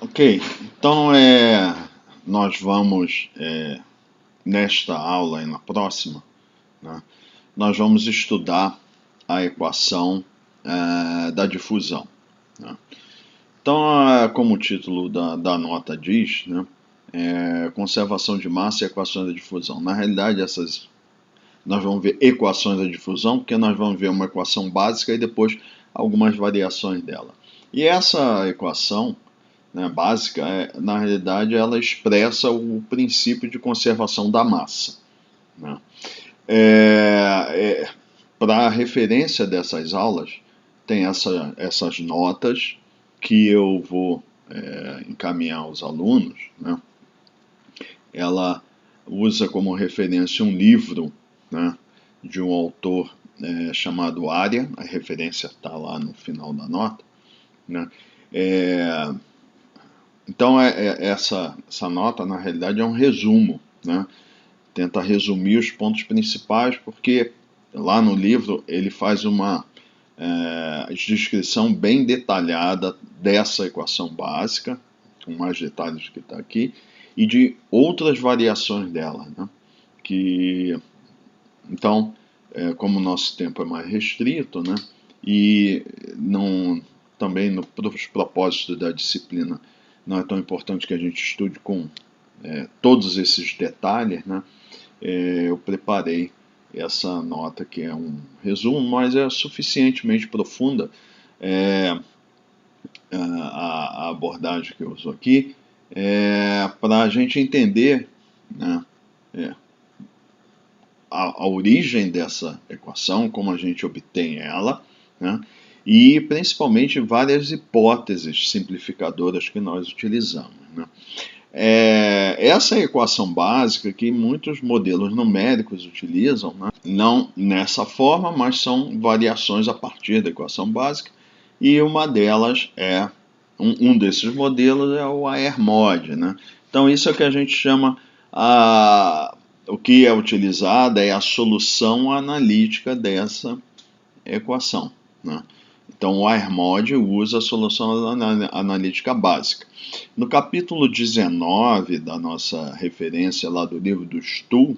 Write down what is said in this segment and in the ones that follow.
Ok. Então, nós vamos, nesta aula e na próxima, né, nós vamos estudar a equação da difusão. Né? Então, como o título da nota diz, né, conservação de massa e equações da difusão. Na realidade, nós vamos ver equações da difusão, porque nós vamos ver uma equação básica e depois algumas variações dela. E essa equação, né, básica, na realidade, ela expressa o princípio de conservação da massa. Né? Para referência dessas aulas, tem essas notas que eu vou encaminhar aos alunos. Né? Ela usa como referência um livro, né, de um autor chamado Arya, a referência está lá no final da nota. Né? Então, essa nota, na realidade, é um resumo, né? Tenta resumir os pontos principais, porque lá no livro ele faz uma descrição bem detalhada dessa equação básica, com mais detalhes do que está aqui, e de outras variações dela. Né? Então, como o nosso tempo é mais restrito, né? E também nos propósitos da disciplina, não é tão importante que a gente estude com todos esses detalhes, né? Eu preparei essa nota que é um resumo, mas é suficientemente profunda a abordagem que eu uso aqui para a gente entender, né, a origem dessa equação, como a gente obtém ela, né, e principalmente várias hipóteses simplificadoras que nós utilizamos. Né. Essa equação básica que muitos modelos numéricos utilizam, né, não nessa forma, mas são variações a partir da equação básica, e uma delas um desses modelos é o AER-mod. Né? Então isso é o que a gente chama, o que é utilizado é a solução analítica dessa equação. Né? Então, o AER-mod usa a solução analítica básica. No capítulo 19 da nossa referência lá do livro do Stuhl,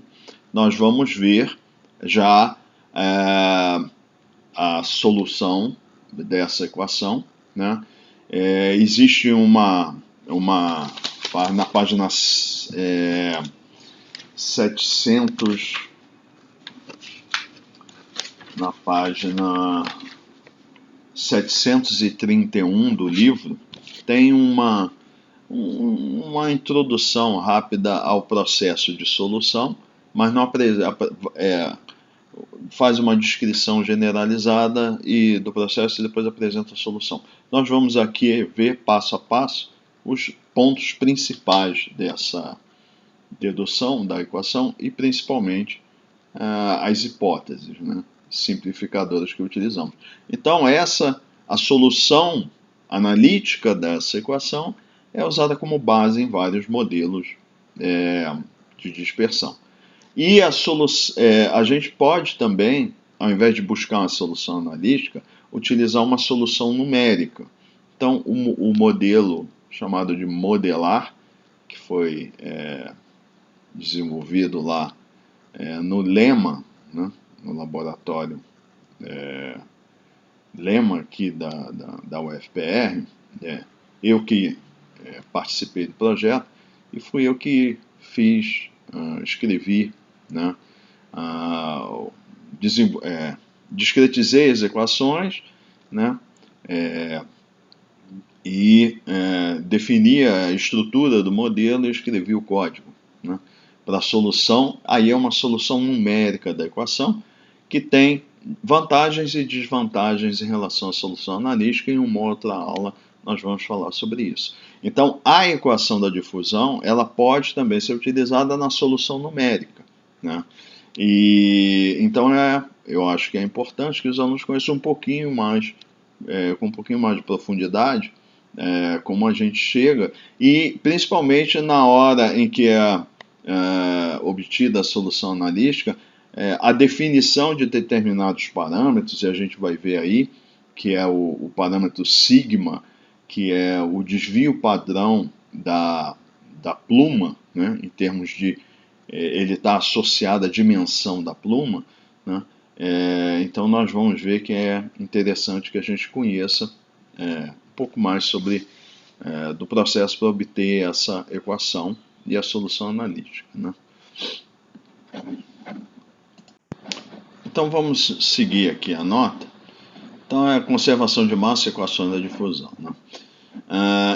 nós vamos ver já a solução dessa equação. Né? Existe na página 700, na página 731 do livro, tem uma introdução rápida ao processo de solução, mas não faz uma descrição generalizada do processo e depois apresenta a solução. Nós vamos aqui ver passo a passo os pontos principais dessa dedução da equação e principalmente as hipóteses, né, simplificadoras que utilizamos. Então, a solução analítica dessa equação é usada como base em vários modelos de dispersão. E a gente pode também, ao invés de buscar uma solução analítica, utilizar uma solução numérica. Então, o modelo chamado de modelar, que foi desenvolvido lá no Lema, né, no laboratório Lema aqui da UFPR, eu que participei do projeto e fui eu que escrevi, né, discretizei as equações, né, e defini a estrutura do modelo e escrevi o código. Né, para a solução, aí é uma solução numérica da equação que tem vantagens e desvantagens em relação à solução analítica. Em uma outra aula nós vamos falar sobre isso. Então, a equação da difusão, ela pode também ser utilizada na solução numérica. Né? Então, eu acho que é importante que os alunos conheçam um pouquinho mais, com um pouquinho mais de profundidade, como a gente chega, e principalmente na hora em que é obtida a solução analítica, a definição de determinados parâmetros, e a gente vai ver aí, que é o parâmetro sigma, que é o desvio padrão da pluma, né, em termos de ele está associado à dimensão da pluma, né, então nós vamos ver que é interessante que a gente conheça um pouco mais sobre do processo para obter essa equação e a solução analítica, né. Então vamos seguir aqui a nota. Então é a conservação de massa e equações da difusão, né.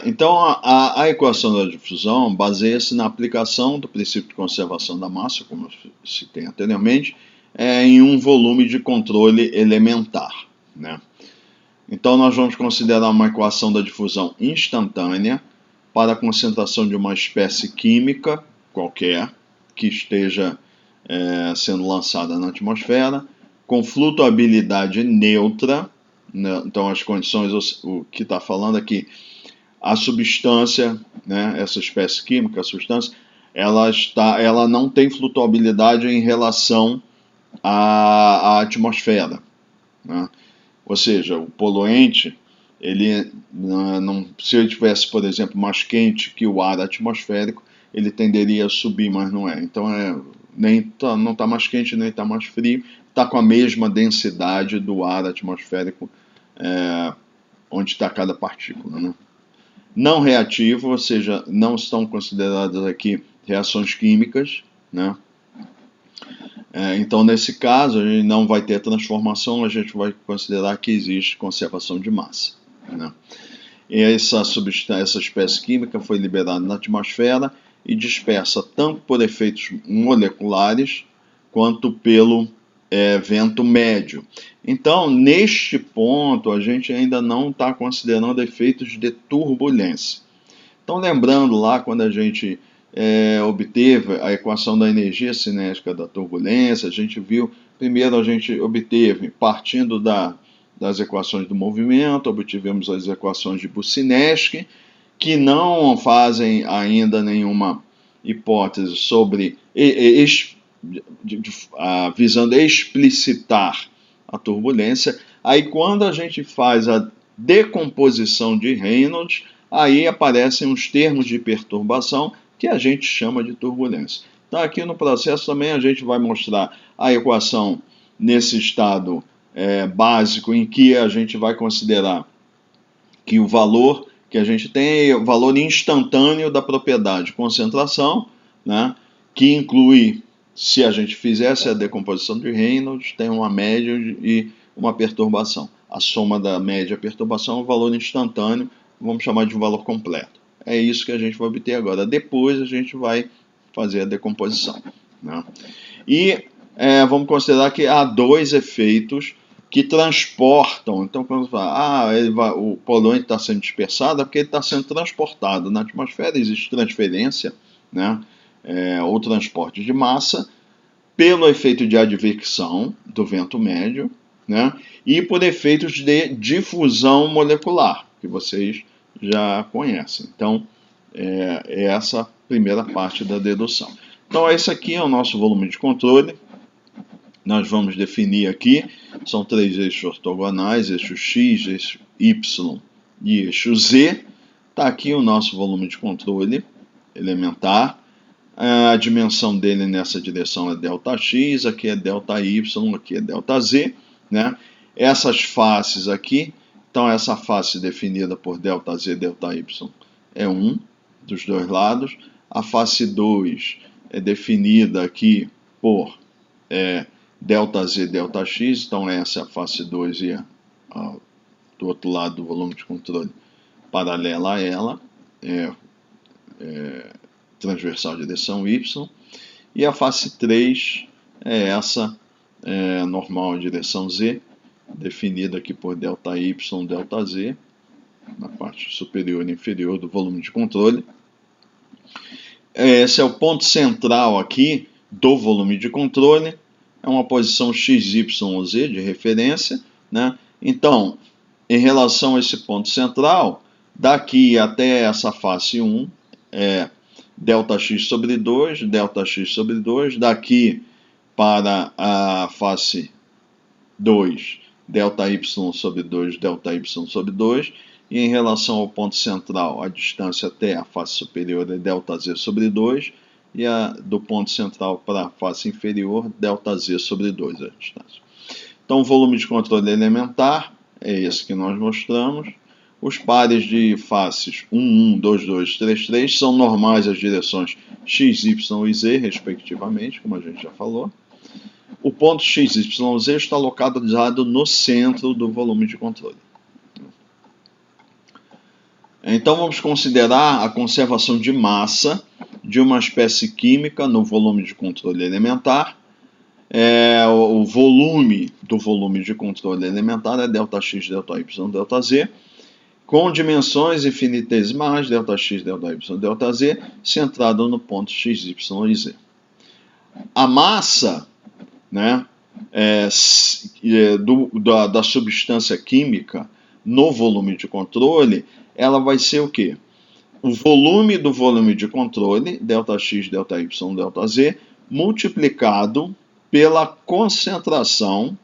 Então a equação da difusão baseia-se na aplicação do princípio de conservação da massa, como eu citei anteriormente, em um volume de controle elementar, né. Então nós vamos considerar uma equação da difusão instantânea para a concentração de uma espécie química qualquer que esteja sendo lançada na atmosfera, com flutuabilidade neutra, né? Então as condições, o que está falando aqui, a substância, né, essa espécie química, a substância, ela não tem flutuabilidade em relação à atmosfera, né? Ou seja, o poluente, se ele tivesse, por exemplo, mais quente que o ar atmosférico, ele tenderia a subir, mas não é. Então não está mais quente nem está mais frio, está com a mesma densidade do ar atmosférico onde está cada partícula, né? Não reativo, ou seja, não estão consideradas aqui reações químicas, né? Então, nesse caso, a gente não vai ter transformação, a gente vai considerar que existe conservação de massa, né? E essa espécie química foi liberada na atmosfera e dispersa tanto por efeitos moleculares quanto pelo vento médio. Então, neste ponto, a gente ainda não está considerando efeitos de turbulência. Então, lembrando lá quando a gente obteve a equação da energia cinética da turbulência, a gente viu, primeiro a gente obteve, partindo das equações do movimento, obtivemos as equações de Boussinesq, que não fazem ainda nenhuma hipótese sobre, visando explicitar a turbulência. Aí quando a gente faz a decomposição de Reynolds, aí aparecem os termos de perturbação que a gente chama de turbulência. Então aqui no processo também a gente vai mostrar a equação nesse estado básico em que a gente vai considerar que o valor que a gente tem é o valor instantâneo da propriedade concentração, né, que inclui, se a gente fizesse a decomposição de Reynolds, tem uma média e uma perturbação. A soma da média e a perturbação é o valor instantâneo, vamos chamar de um valor completo. É isso que a gente vai obter agora. Depois a gente vai fazer a decomposição, né? E vamos considerar que há dois efeitos que transportam. Então, quando você fala, o poluente está sendo dispersado, é porque ele está sendo transportado. Na atmosfera existe transferência, né, ou transporte de massa, pelo efeito de advecção do vento médio, né, e por efeitos de difusão molecular, que vocês já conhecem. Então, é essa primeira parte da dedução. Então, esse aqui é o nosso volume de controle. Nós vamos definir aqui, são três eixos ortogonais, eixo X, eixo Y e eixo Z. Está aqui o nosso volume de controle elementar. A dimensão dele nessa direção é ΔX, aqui é ΔY, aqui é ΔZ, né? Essas faces aqui, então essa face definida por ΔZ e ΔY é 1 dos dois lados. A face 2 é definida aqui por ΔZ e ΔX, então essa é a face 2 e do outro lado do volume de controle paralela a ela, transversal direção Y, e a face 3 é essa normal em direção Z, definida aqui por ΔY, ΔZ, na parte superior e inferior do volume de controle. Esse é o ponto central aqui do volume de controle, é uma posição XYZ de referência, né? Então, em relação a esse ponto central, daqui até essa face 1 é ΔX sobre 2, ΔX sobre 2, daqui para a face 2, ΔY sobre 2, ΔY sobre 2, e em relação ao ponto central, a distância até a face superior é ΔZ sobre 2, e do ponto central para a face inferior, ΔZ sobre 2 a distância. Então, o volume de controle elementar é esse que nós mostramos. Os pares de faces 1, 1, 2, 2, 3, 3 são normais às direções x, y e z, respectivamente, como a gente já falou. O ponto x, y, z está localizado no centro do volume de controle. Então, vamos considerar a conservação de massa de uma espécie química no volume de controle elementar. O volume do volume de controle elementar é ΔX, ΔY, ΔZ, com dimensões infinitesimais, ΔX, ΔY, ΔZ, centrado no ponto x, y e z. A massa, né, da substância química no volume de controle, ela vai ser o quê? O volume do volume de controle, ΔX, ΔY, ΔZ, multiplicado pela concentração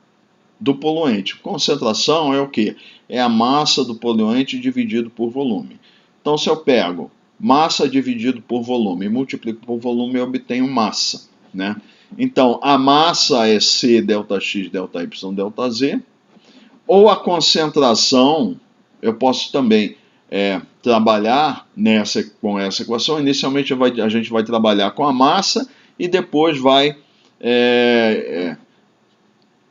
do poluente. Concentração é o quê? É a massa do poluente dividido por volume. Então, se eu pego massa dividido por volume e multiplico por volume, eu obtenho massa, né? Então, a massa é C ΔX, ΔY, ΔZ, ou a concentração, eu posso também trabalhar com essa equação. Inicialmente a gente vai trabalhar com a massa e depois vai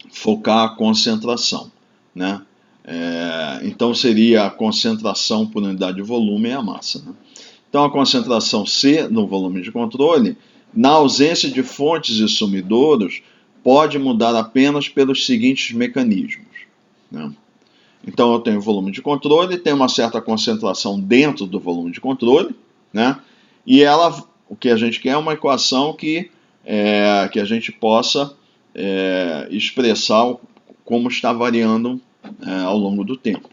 focar a concentração, né? Então seria a concentração por unidade de volume e a massa, né? Então a concentração C no volume de controle, na ausência de fontes e sumidouros, pode mudar apenas pelos seguintes mecanismos, né? Então eu tenho volume de controle, tenho uma certa concentração dentro do volume de controle, né? E o que a gente quer é uma equação que a gente possa expressar como está variando ao longo do tempo.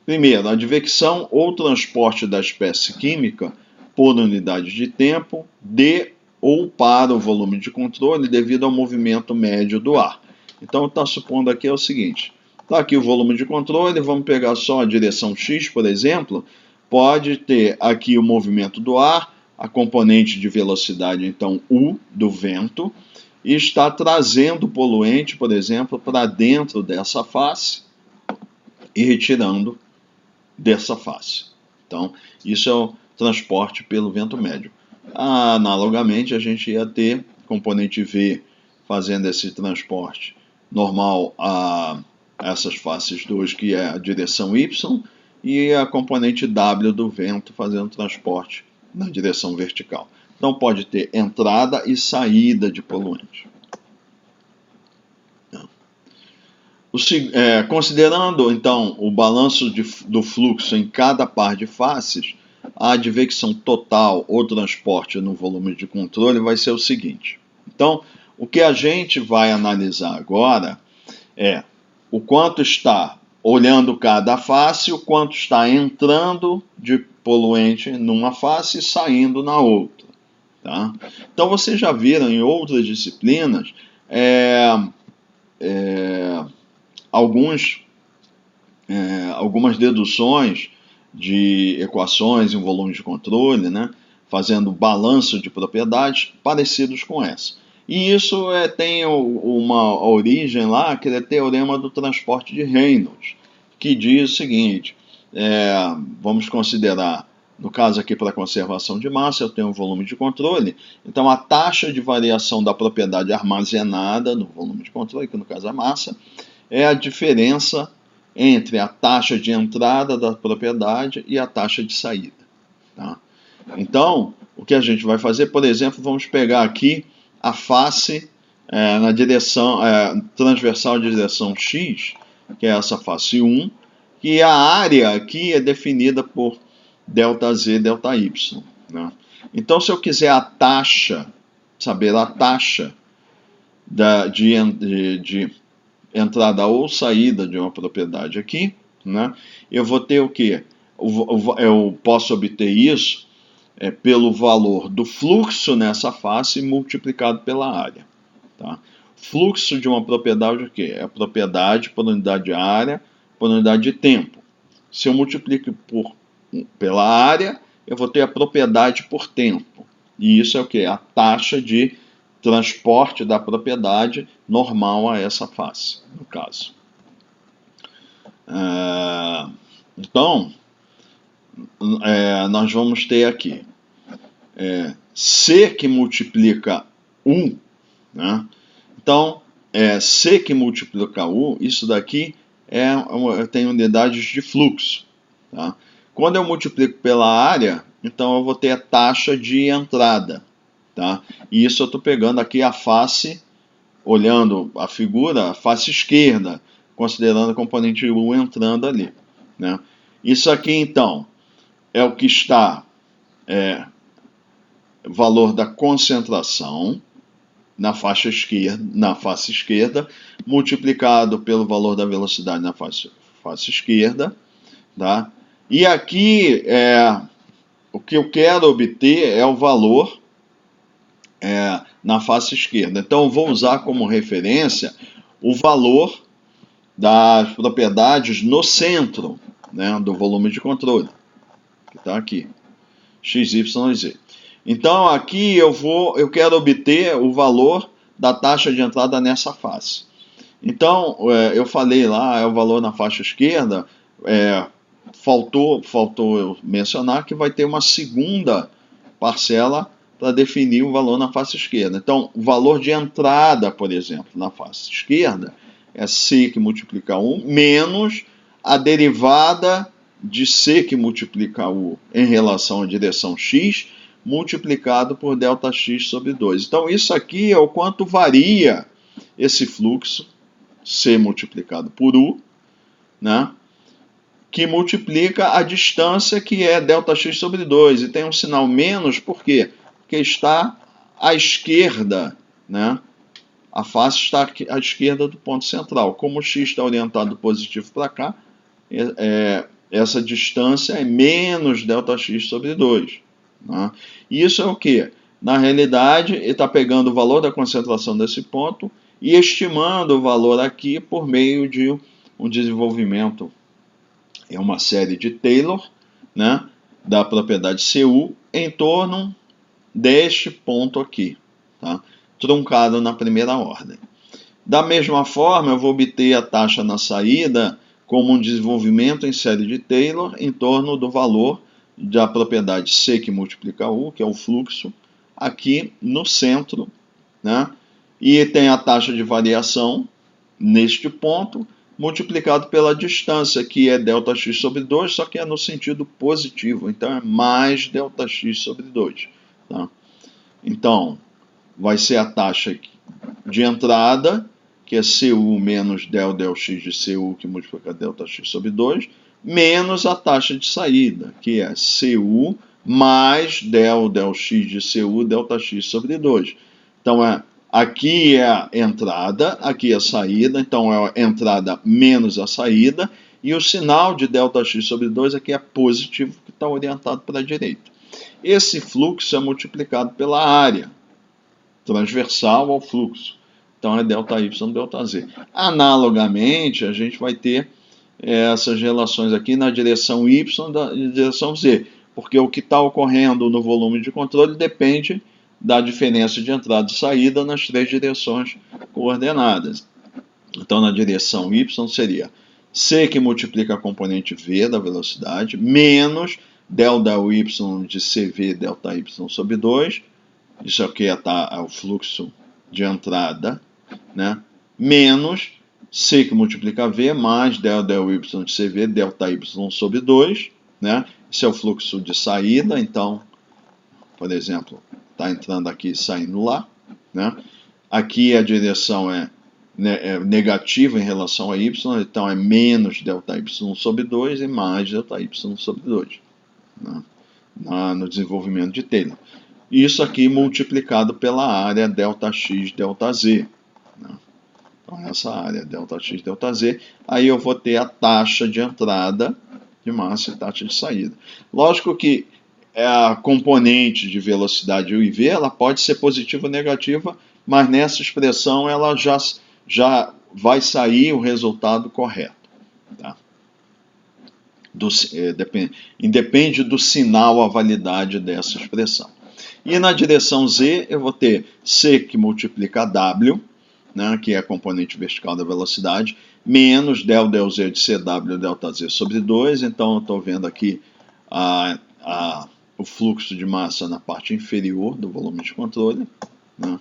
Primeiro, a advecção ou transporte da espécie química por unidade de tempo de ou para o volume de controle devido ao movimento médio do ar. Então, está supondo aqui o seguinte: está aqui o volume de controle, vamos pegar só a direção x, por exemplo, pode ter aqui o movimento do ar, a componente de velocidade, então, u, do vento, e está trazendo o poluente, por exemplo, para dentro dessa face e retirando dessa face. Então, isso é o transporte pelo vento médio. Analogamente, a gente ia ter componente V fazendo esse transporte normal a essas faces 2, que é a direção Y, e a componente W do vento fazendo transporte na direção vertical. Então pode ter entrada e saída de poluente. Considerando então o balanço do fluxo em cada par de faces, a advecção total ou transporte no volume de controle vai ser o seguinte. Então, o que a gente vai analisar agora é o quanto está olhando cada face, o quanto está entrando de poluente numa face e saindo na outra. Tá? Então, vocês já viram em outras disciplinas algumas deduções de equações em volume de controle, né, fazendo balanço de propriedades parecidos com essa. E isso tem uma origem lá, que é o teorema do transporte de Reynolds, que diz o seguinte: vamos considerar, no caso aqui para a conservação de massa, eu tenho um volume de controle, então a taxa de variação da propriedade armazenada no volume de controle, que no caso é a massa, é a diferença entre a taxa de entrada da propriedade e a taxa de saída. Tá? Então, o que a gente vai fazer, por exemplo, vamos pegar aqui a face na direção transversal de direção X, que é essa face 1, e a área aqui é definida por ΔZ, ΔY. Né? Então, se eu quiser saber a taxa de entrada ou saída de uma propriedade aqui, né, eu vou ter o quê? Eu posso obter isso pelo valor do fluxo nessa face multiplicado pela área. Tá? Fluxo de uma propriedade o quê? É a propriedade por unidade de área por unidade de tempo. Se eu multiplico pela área, eu vou ter a propriedade por tempo. E isso é o quê? A taxa de transporte da propriedade normal a essa face, no caso. Então, nós vamos ter aqui C que multiplica U, né? Então, C que multiplica U, isso daqui tem unidades de fluxo. Tá? Quando eu multiplico pela área, então eu vou ter a taxa de entrada. Tá? E isso eu estou pegando aqui a face, olhando a figura, a face esquerda, considerando a componente U entrando ali. Né? Isso aqui, então, é o que está valor da concentração na face esquerda, multiplicado pelo valor da velocidade na face esquerda. Tá? E aqui, o que eu quero obter é o valor na face esquerda. Então, eu vou usar como referência o valor das propriedades no centro, né, do volume de controle, que está aqui, x, y e z. Então, aqui eu quero obter o valor da taxa de entrada nessa face. Então, eu falei lá, é o valor na faixa esquerda, faltou eu mencionar que vai ter uma segunda parcela para definir o valor na face esquerda. Então, o valor de entrada, por exemplo, na face esquerda, é C que multiplica U, menos a derivada de C que multiplica U em relação à direção X, multiplicado por ΔX sobre 2. Então, isso aqui é o quanto varia esse fluxo, C multiplicado por U, né? Que multiplica a distância, que é ΔX sobre 2. E tem um sinal menos, por quê? Porque está à esquerda, né? A face está à esquerda do ponto central. Como o x está orientado positivo para cá, essa distância é menos ΔX sobre 2. Né? Isso é o quê? Na realidade, ele está pegando o valor da concentração desse ponto e estimando o valor aqui por meio de um desenvolvimento uma série de Taylor, né, da propriedade CU em torno deste ponto aqui, tá? Truncado na primeira ordem. Da mesma forma, eu vou obter a taxa na saída como um desenvolvimento em série de Taylor em torno do valor da propriedade C que multiplica U, que é o fluxo, aqui no centro, né? E tem a taxa de variação neste ponto, multiplicado pela distância, que é ΔX sobre 2, só que é no sentido positivo, então é mais ΔX sobre 2. Tá? Então, vai ser a taxa de entrada, que é CU menos ΔX de CU, que multiplica ΔX sobre 2, menos a taxa de saída, que é CU mais ΔX de CU, ΔX sobre 2. Então, aqui é a entrada, aqui é a saída, então é a entrada menos a saída, e o sinal de ΔX sobre 2 aqui é positivo, que está orientado para a direita. Esse fluxo é multiplicado pela área, transversal ao fluxo. Então é ΔY, ΔZ. Analogamente, a gente vai ter essas relações aqui na direção Y e na direção Z, porque o que está ocorrendo no volume de controle depende da diferença de entrada e saída nas três direções coordenadas. Então, na direção Y seria C que multiplica a componente V da velocidade, menos ΔY de CV ΔY sobre 2, isso aqui é o fluxo de entrada, né? Menos C que multiplica V, mais ΔY de CV ΔY sobre 2, né? Esse é o fluxo de saída, então, por exemplo, está entrando aqui e saindo lá, né? Aqui a direção é negativa em relação a Y, então é menos ΔY sobre 2 e mais ΔY sobre 2, né? No desenvolvimento de Taylor. Isso aqui multiplicado pela área ΔX, ΔZ. Né? Então, essa área ΔX, ΔZ, aí eu vou ter a taxa de entrada de massa e taxa de saída. Lógico que a componente de velocidade U e V, ela pode ser positiva ou negativa, mas nessa expressão ela já vai sair o resultado correto. Tá? independe do sinal a validade dessa expressão. E na direção z eu vou ter c que multiplica W, né, que é a componente vertical da velocidade, menos del z de cw ΔZ sobre 2. Então eu estou vendo aqui o fluxo de massa na parte inferior do volume de controle, né,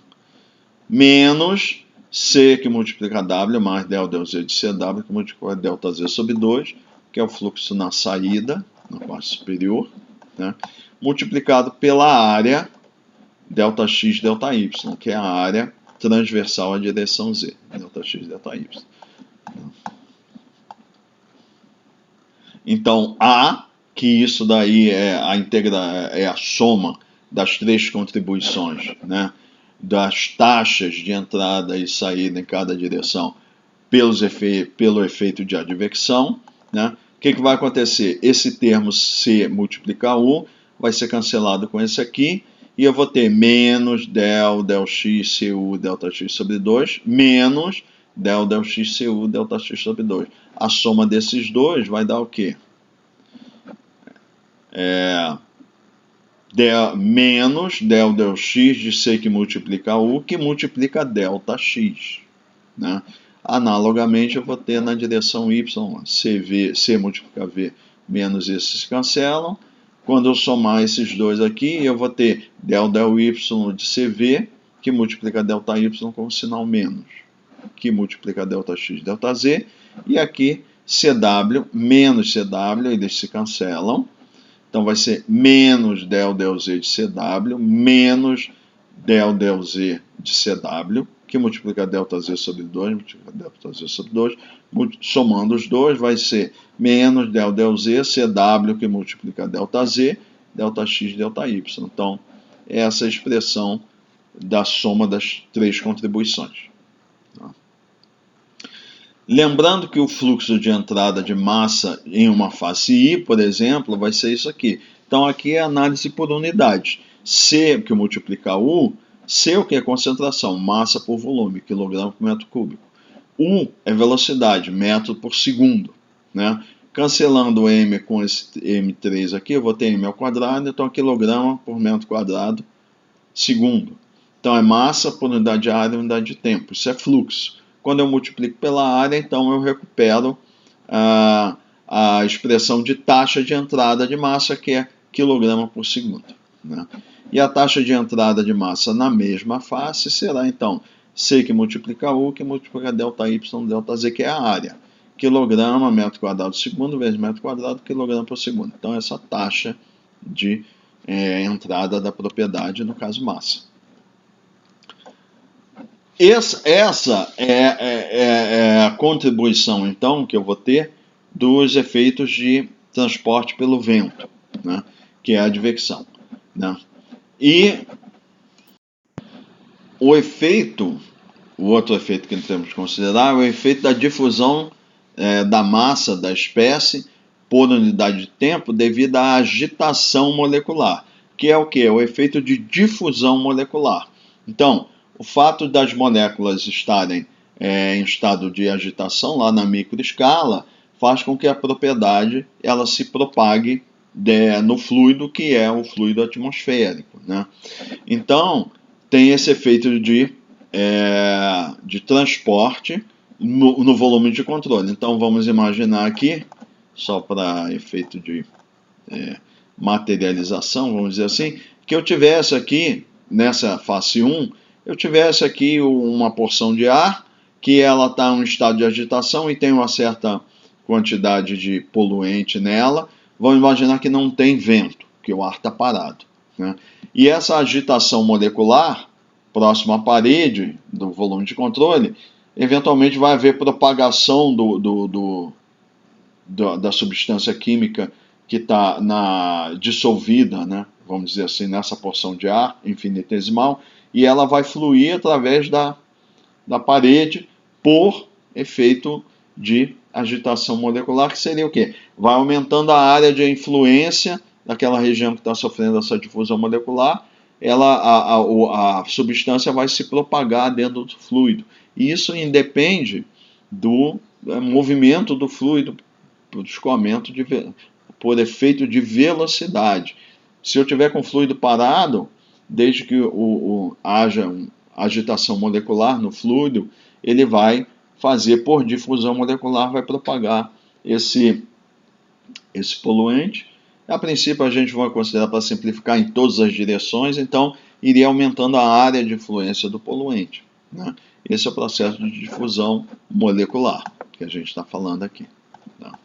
menos c que multiplica W mais del z de cw que multiplica ΔZ sobre 2, que é o fluxo na saída, na parte superior, né, multiplicado pela área ΔX, ΔY, que é a área transversal à direção z, ΔX, ΔY. Então, que isso daí é a soma das três contribuições, né, das taxas de entrada e saída em cada direção pelo efeito de advecção, né? O que vai acontecer? Esse termo C multiplicar U vai ser cancelado com esse aqui, e eu vou ter menos del x cu ΔX sobre 2, menos del x cu ΔX sobre 2. A soma desses dois vai dar o quê? Menos del x de C que multiplica U, que multiplica ΔX, né? Analogamente, eu vou ter na direção Y, C multiplica V, menos esses se cancelam. Quando eu somar esses dois aqui, eu vou ter del y de CV, que multiplica ΔY com o sinal menos, que multiplica ΔX, ΔZ, e aqui CW menos CW, eles se cancelam. Então vai ser menos del z de CW, menos del z de CW, que multiplica ΔZ sobre 2, multiplica ΔZ sobre 2, somando os dois vai ser menos del z, CW, que multiplica ΔZ, ΔX, ΔY. Então, essa é a expressão da soma das três contribuições. Lembrando que o fluxo de entrada de massa em uma face I, por exemplo, vai ser isso aqui. Então, aqui é análise por unidades. C, que multiplica U, C, o que é concentração? Massa por volume, quilograma por metro cúbico. U é velocidade, metro por segundo, né? Cancelando o M com esse M3 aqui, eu vou ter M ao quadrado, então quilograma por metro quadrado segundo. Então, é massa por unidade de área, unidade de tempo. Isso é fluxo. Quando eu multiplico pela área, então eu recupero a expressão de taxa de entrada de massa, que é quilograma por segundo, né? E a taxa de entrada de massa na mesma face será, então, C que multiplica U, que multiplica ΔY, ΔZ, que é a área. Quilograma, metro quadrado por segundo, vezes metro quadrado, quilograma por segundo. Então, essa taxa de entrada da propriedade, no caso, massa. Essa é a contribuição, então, que eu vou ter dos efeitos de transporte pelo vento, né, que é a advecção, né? E o outro efeito que temos que considerar é o efeito da difusão da massa da espécie por unidade de tempo devido à agitação molecular, que é o que? O efeito de difusão molecular. Então, o fato das moléculas estarem em estado de agitação lá na microescala faz com que a propriedade ela se propague no fluido, que é o fluido atmosférico, né? Então, tem esse efeito de transporte no volume de controle. Então, vamos imaginar aqui, só para efeito de materialização, vamos dizer assim, que eu tivesse aqui, nessa face 1, eu tivesse aqui uma porção de ar, que ela está em um estado de agitação e tem uma certa quantidade de poluente nela. Vamos imaginar que não tem vento, que o ar está parado, né? E essa agitação molecular, próximo à parede do volume de controle, eventualmente vai haver propagação da substância química que está dissolvida, né, vamos dizer assim, nessa porção de ar infinitesimal, e ela vai fluir através da parede por efeito de agitação molecular, que seria o quê? Vai aumentando a área de influência daquela região que está sofrendo essa difusão molecular, a substância vai se propagar dentro do fluido. E isso independe do movimento do fluido por escoamento por efeito de velocidade. Se eu tiver com fluido parado, desde que haja agitação molecular no fluido, ele vai fazer por difusão molecular, vai propagar esse poluente. A princípio a gente vai considerar, para simplificar, em todas as direções, então iria aumentando a área de influência do poluente, né? Esse é o processo de difusão molecular que a gente está falando aqui. Tá?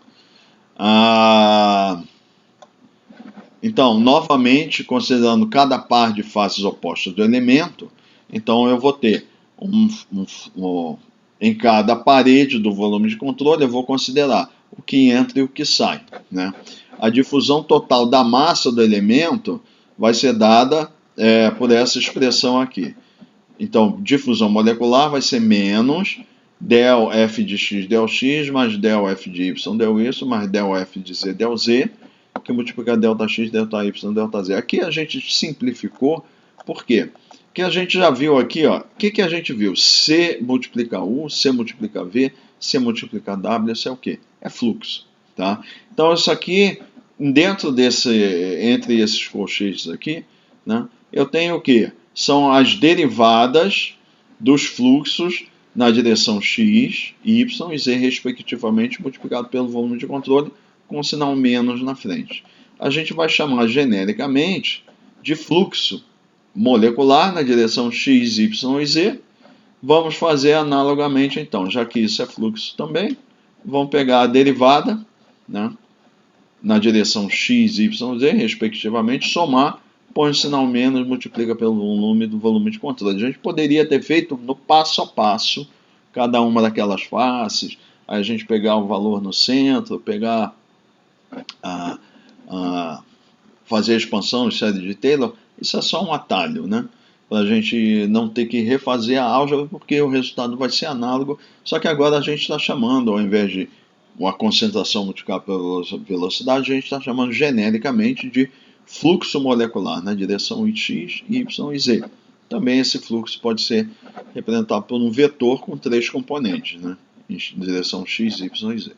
Então, novamente, considerando cada par de faces opostas do elemento, então eu vou ter em cada parede do volume de controle, eu vou considerar o que entra e o que sai, né? A difusão total da massa do elemento vai ser dada por essa expressão aqui. Então, difusão molecular vai ser menos del F de x del x mais del F de y del y mais del F de z del z, que multiplica delta x, delta y, delta z. Aqui a gente simplificou, por quê? Porque a gente já viu aqui, ó, o que a gente viu? C multiplica U, C multiplica V, C multiplica W, isso é o quê? É fluxo, tá? Então isso aqui, entre esses colchetes aqui, né, eu tenho o quê? São as derivadas dos fluxos na direção x, y e z, respectivamente, multiplicado pelo volume de controle, com um sinal menos na frente. A gente vai chamar genericamente de fluxo molecular na direção x, y e z. Vamos fazer analogamente, então, já que isso é fluxo também, vamos pegar a derivada, né, na direção x, y e z, respectivamente, somar, põe o sinal menos, multiplica pelo volume do volume de controle. A gente poderia ter feito no passo a passo cada uma daquelas faces, aí a gente pegar o valor no centro, pegar fazer a expansão de série de Taylor. Isso é só um atalho, né? Para a gente não ter que refazer a álgebra, porque o resultado vai ser análogo, só que agora a gente está chamando, ao invés de uma concentração multiplicada pela velocidade, a gente está chamando genericamente de fluxo molecular na direção x, y e z. Também esse fluxo pode ser representado por um vetor com 3 componentes, né? Em direção x, y e z.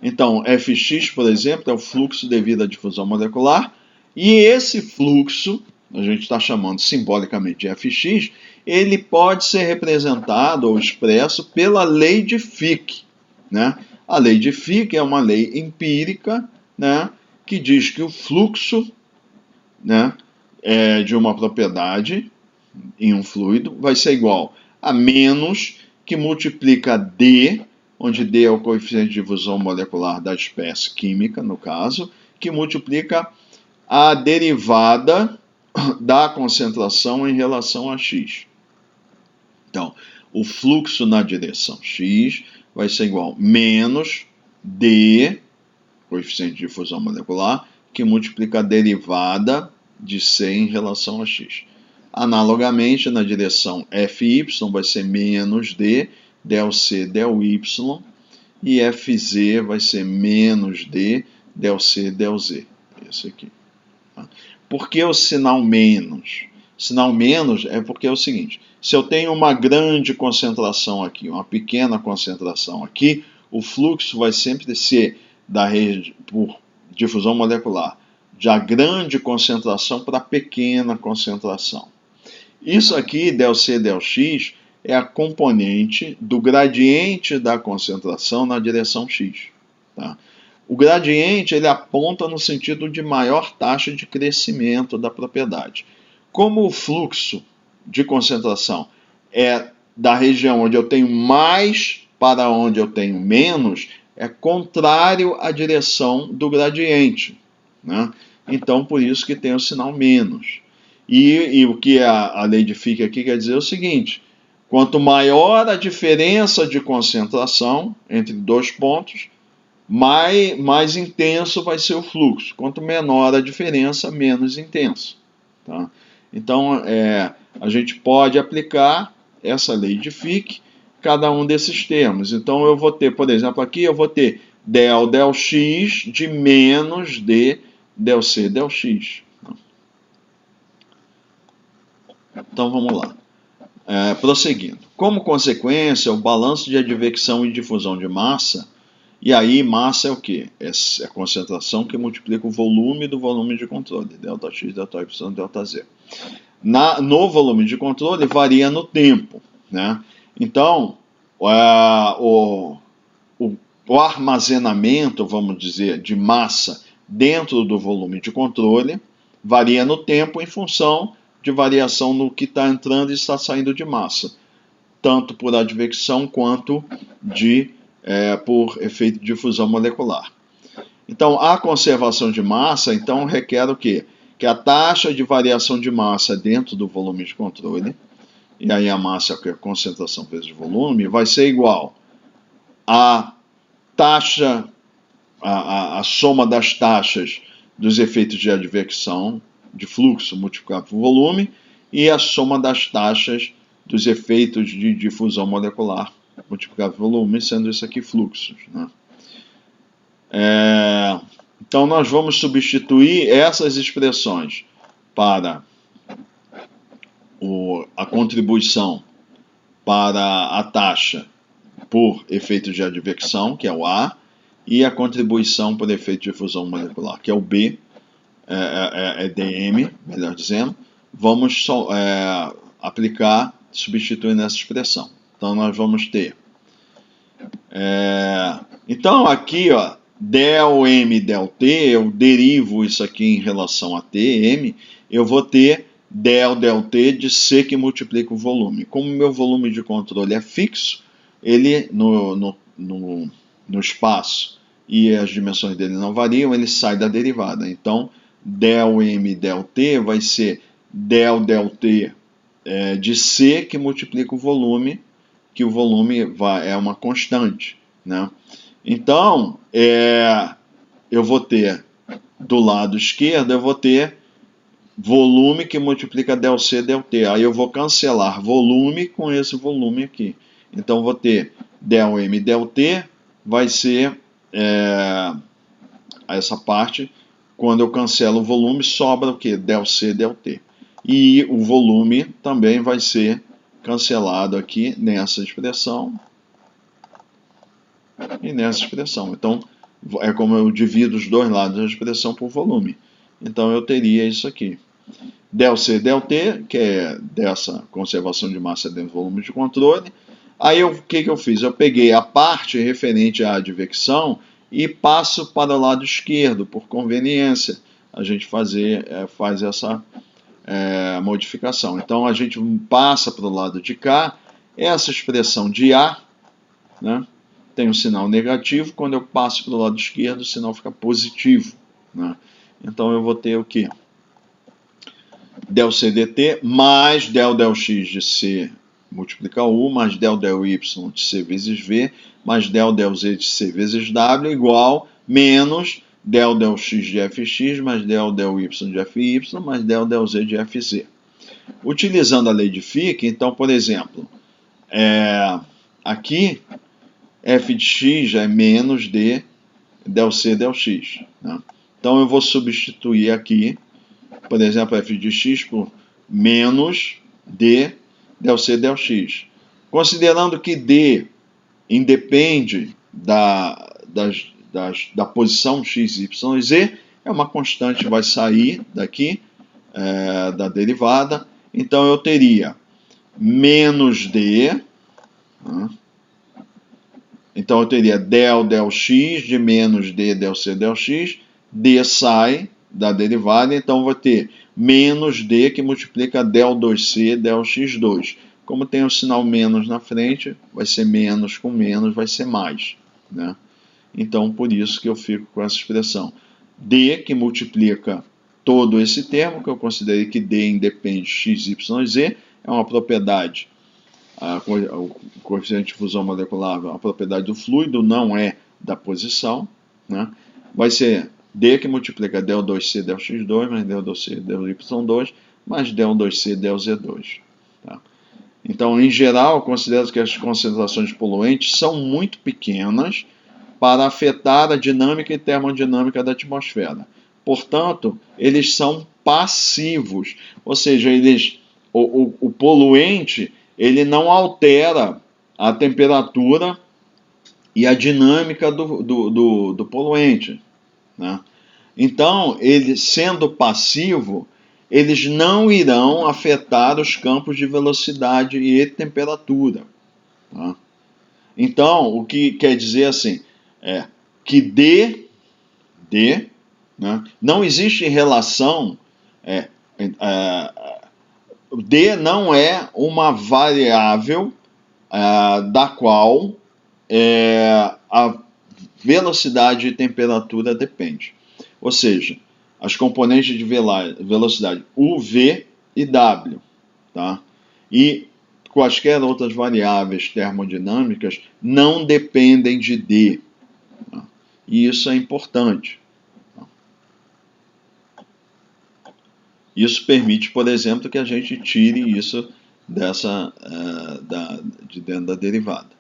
Então, Fx, por exemplo, é o fluxo devido à difusão molecular, e esse fluxo, a gente está chamando simbolicamente de Fx, ele pode ser representado ou expresso pela lei de Fick, né? A lei de Fick é uma lei empírica, né, que diz que o fluxo, né, de uma propriedade em um fluido vai ser igual a menos que multiplica D, onde D é o coeficiente de difusão molecular da espécie química, no caso, que multiplica a derivada da concentração em relação a x. Então, o fluxo na direção x vai ser igual a menos D, coeficiente de difusão molecular, que multiplica a derivada de C em relação a x. Analogamente, na direção Fy vai ser menos D, del C, del Y, e Fz vai ser menos D, del C, del Z. Esse aqui. Por que o sinal menos? Sinal menos é porque é o seguinte, se eu tenho uma grande concentração aqui, uma pequena concentração aqui, o fluxo vai sempre ser da rede por difusão molecular, da grande concentração para a pequena concentração. Isso aqui, del C, del X, é a componente do gradiente da concentração na direção x. Tá? O gradiente ele aponta no sentido de maior taxa de crescimento da propriedade. Como o fluxo de concentração é da região onde eu tenho mais para onde eu tenho menos, é contrário à direção do gradiente, né? Então, por isso que tem o sinal menos. E o que a lei de Fick aqui quer dizer é o seguinte, quanto maior a diferença de concentração entre dois pontos, mais intenso vai ser o fluxo. Quanto menor a diferença, menos intenso. Tá? Então, a gente pode aplicar essa lei de Fick cada um desses termos. Então, eu vou ter, por exemplo, aqui eu vou ter del x de menos d del c del x. Então, vamos lá. Prosseguindo. Como consequência, o balanço de advecção e difusão de massa E aí, massa é o quê? É a concentração que multiplica o volume do volume de controle, ΔX, ΔY, ΔZ. No volume de controle, varia no tempo, né? Então, o armazenamento, vamos dizer, de massa dentro do volume de controle varia no tempo em função de variação no que está entrando e está saindo de massa, tanto por advecção quanto por efeito de difusão molecular. Então, a conservação de massa então requer o quê? Que a taxa de variação de massa dentro do volume de controle, e aí a massa, que é a concentração vezes volume, vai ser igual a taxa, a soma das taxas dos efeitos de advecção de fluxo multiplicado por volume e a soma das taxas dos efeitos de difusão molecular multiplicado por volume, sendo isso aqui fluxos, né? Então nós vamos substituir essas expressões para a contribuição para a taxa por efeito de advecção, que é o A, e a contribuição por efeito de difusão molecular, que é o B, DM, melhor dizendo. Vamos aplicar, substituindo essa expressão. Então nós vamos ter então aqui, ó, del M del T, eu derivo isso aqui em relação a T, M, eu vou ter del T de C que multiplica o volume. Como meu volume de controle é fixo, ele no espaço e as dimensões dele não variam, ele sai da derivada. Então, del M del T vai ser del T de C que multiplica o volume, que o volume é uma constante, né? Então, eu vou ter do lado esquerdo, eu vou ter volume que multiplica del C, del T. Aí eu vou cancelar volume com esse volume aqui. Então, eu vou ter del M, del T, vai ser essa parte. Quando eu cancelo o volume, sobra o quê? Del C, del T. E o volume também vai ser cancelado aqui nessa expressão e nessa expressão. Então, é como eu divido os dois lados da expressão por volume. Então, eu teria isso aqui. Del C, del T, que é dessa conservação de massa dentro do volume de controle. Aí, o que eu fiz? Eu peguei a parte referente à advecção e passo para o lado esquerdo, por conveniência. A gente faz essa modificação. Então, a gente passa para o lado de cá. Essa expressão de A, né, tem um sinal negativo. Quando eu passo para o lado esquerdo, o sinal fica positivo, né? Então, eu vou ter o quê? Del C dt mais del x de C multiplica U, mais del y de C vezes V, mais del z de C vezes W, igual menos del x de fx, mais del y de fy, mais del z de fz. Utilizando a lei de Fick, então, por exemplo, aqui f de x é menos d del C del x, né? Então eu vou substituir aqui, por exemplo, f de x por menos d del C del x. Considerando que d independe da posição x, y e z, é uma constante, vai sair daqui da derivada. Então eu teria menos d, né? Então eu teria del x de menos d del C del x, d sai da derivada, então vou ter menos d que multiplica del 2c del x2. Como tem o sinal menos na frente, vai ser menos com menos, vai ser mais, né? Então, por isso que eu fico com essa expressão. D que multiplica todo esse termo, que eu considerei que D independe de x, y e z, é uma propriedade, o coeficiente de fusão molecular é uma propriedade do fluido, não é da posição, né? Vai ser D que multiplica del 2c del x2, mais del 2c del y2, mais del 2c del z2. Tá? Então, em geral, eu considero que as concentrações de poluentes são muito pequenas para afetar a dinâmica e termodinâmica da atmosfera. Portanto, eles são passivos, ou seja, o poluente ele não altera a temperatura e a dinâmica do poluente, né? Então, ele sendo passivo, eles não irão afetar os campos de velocidade e temperatura. Tá? Então, o que quer dizer assim, é que D, né, não existe relação, D não é uma variável da qual a velocidade e temperatura depende. Ou seja, as componentes de velocidade U, V e W. Tá? E quaisquer outras variáveis termodinâmicas não dependem de D. Tá? E isso é importante. Tá? Isso permite, por exemplo, que a gente tire isso de dentro da derivada.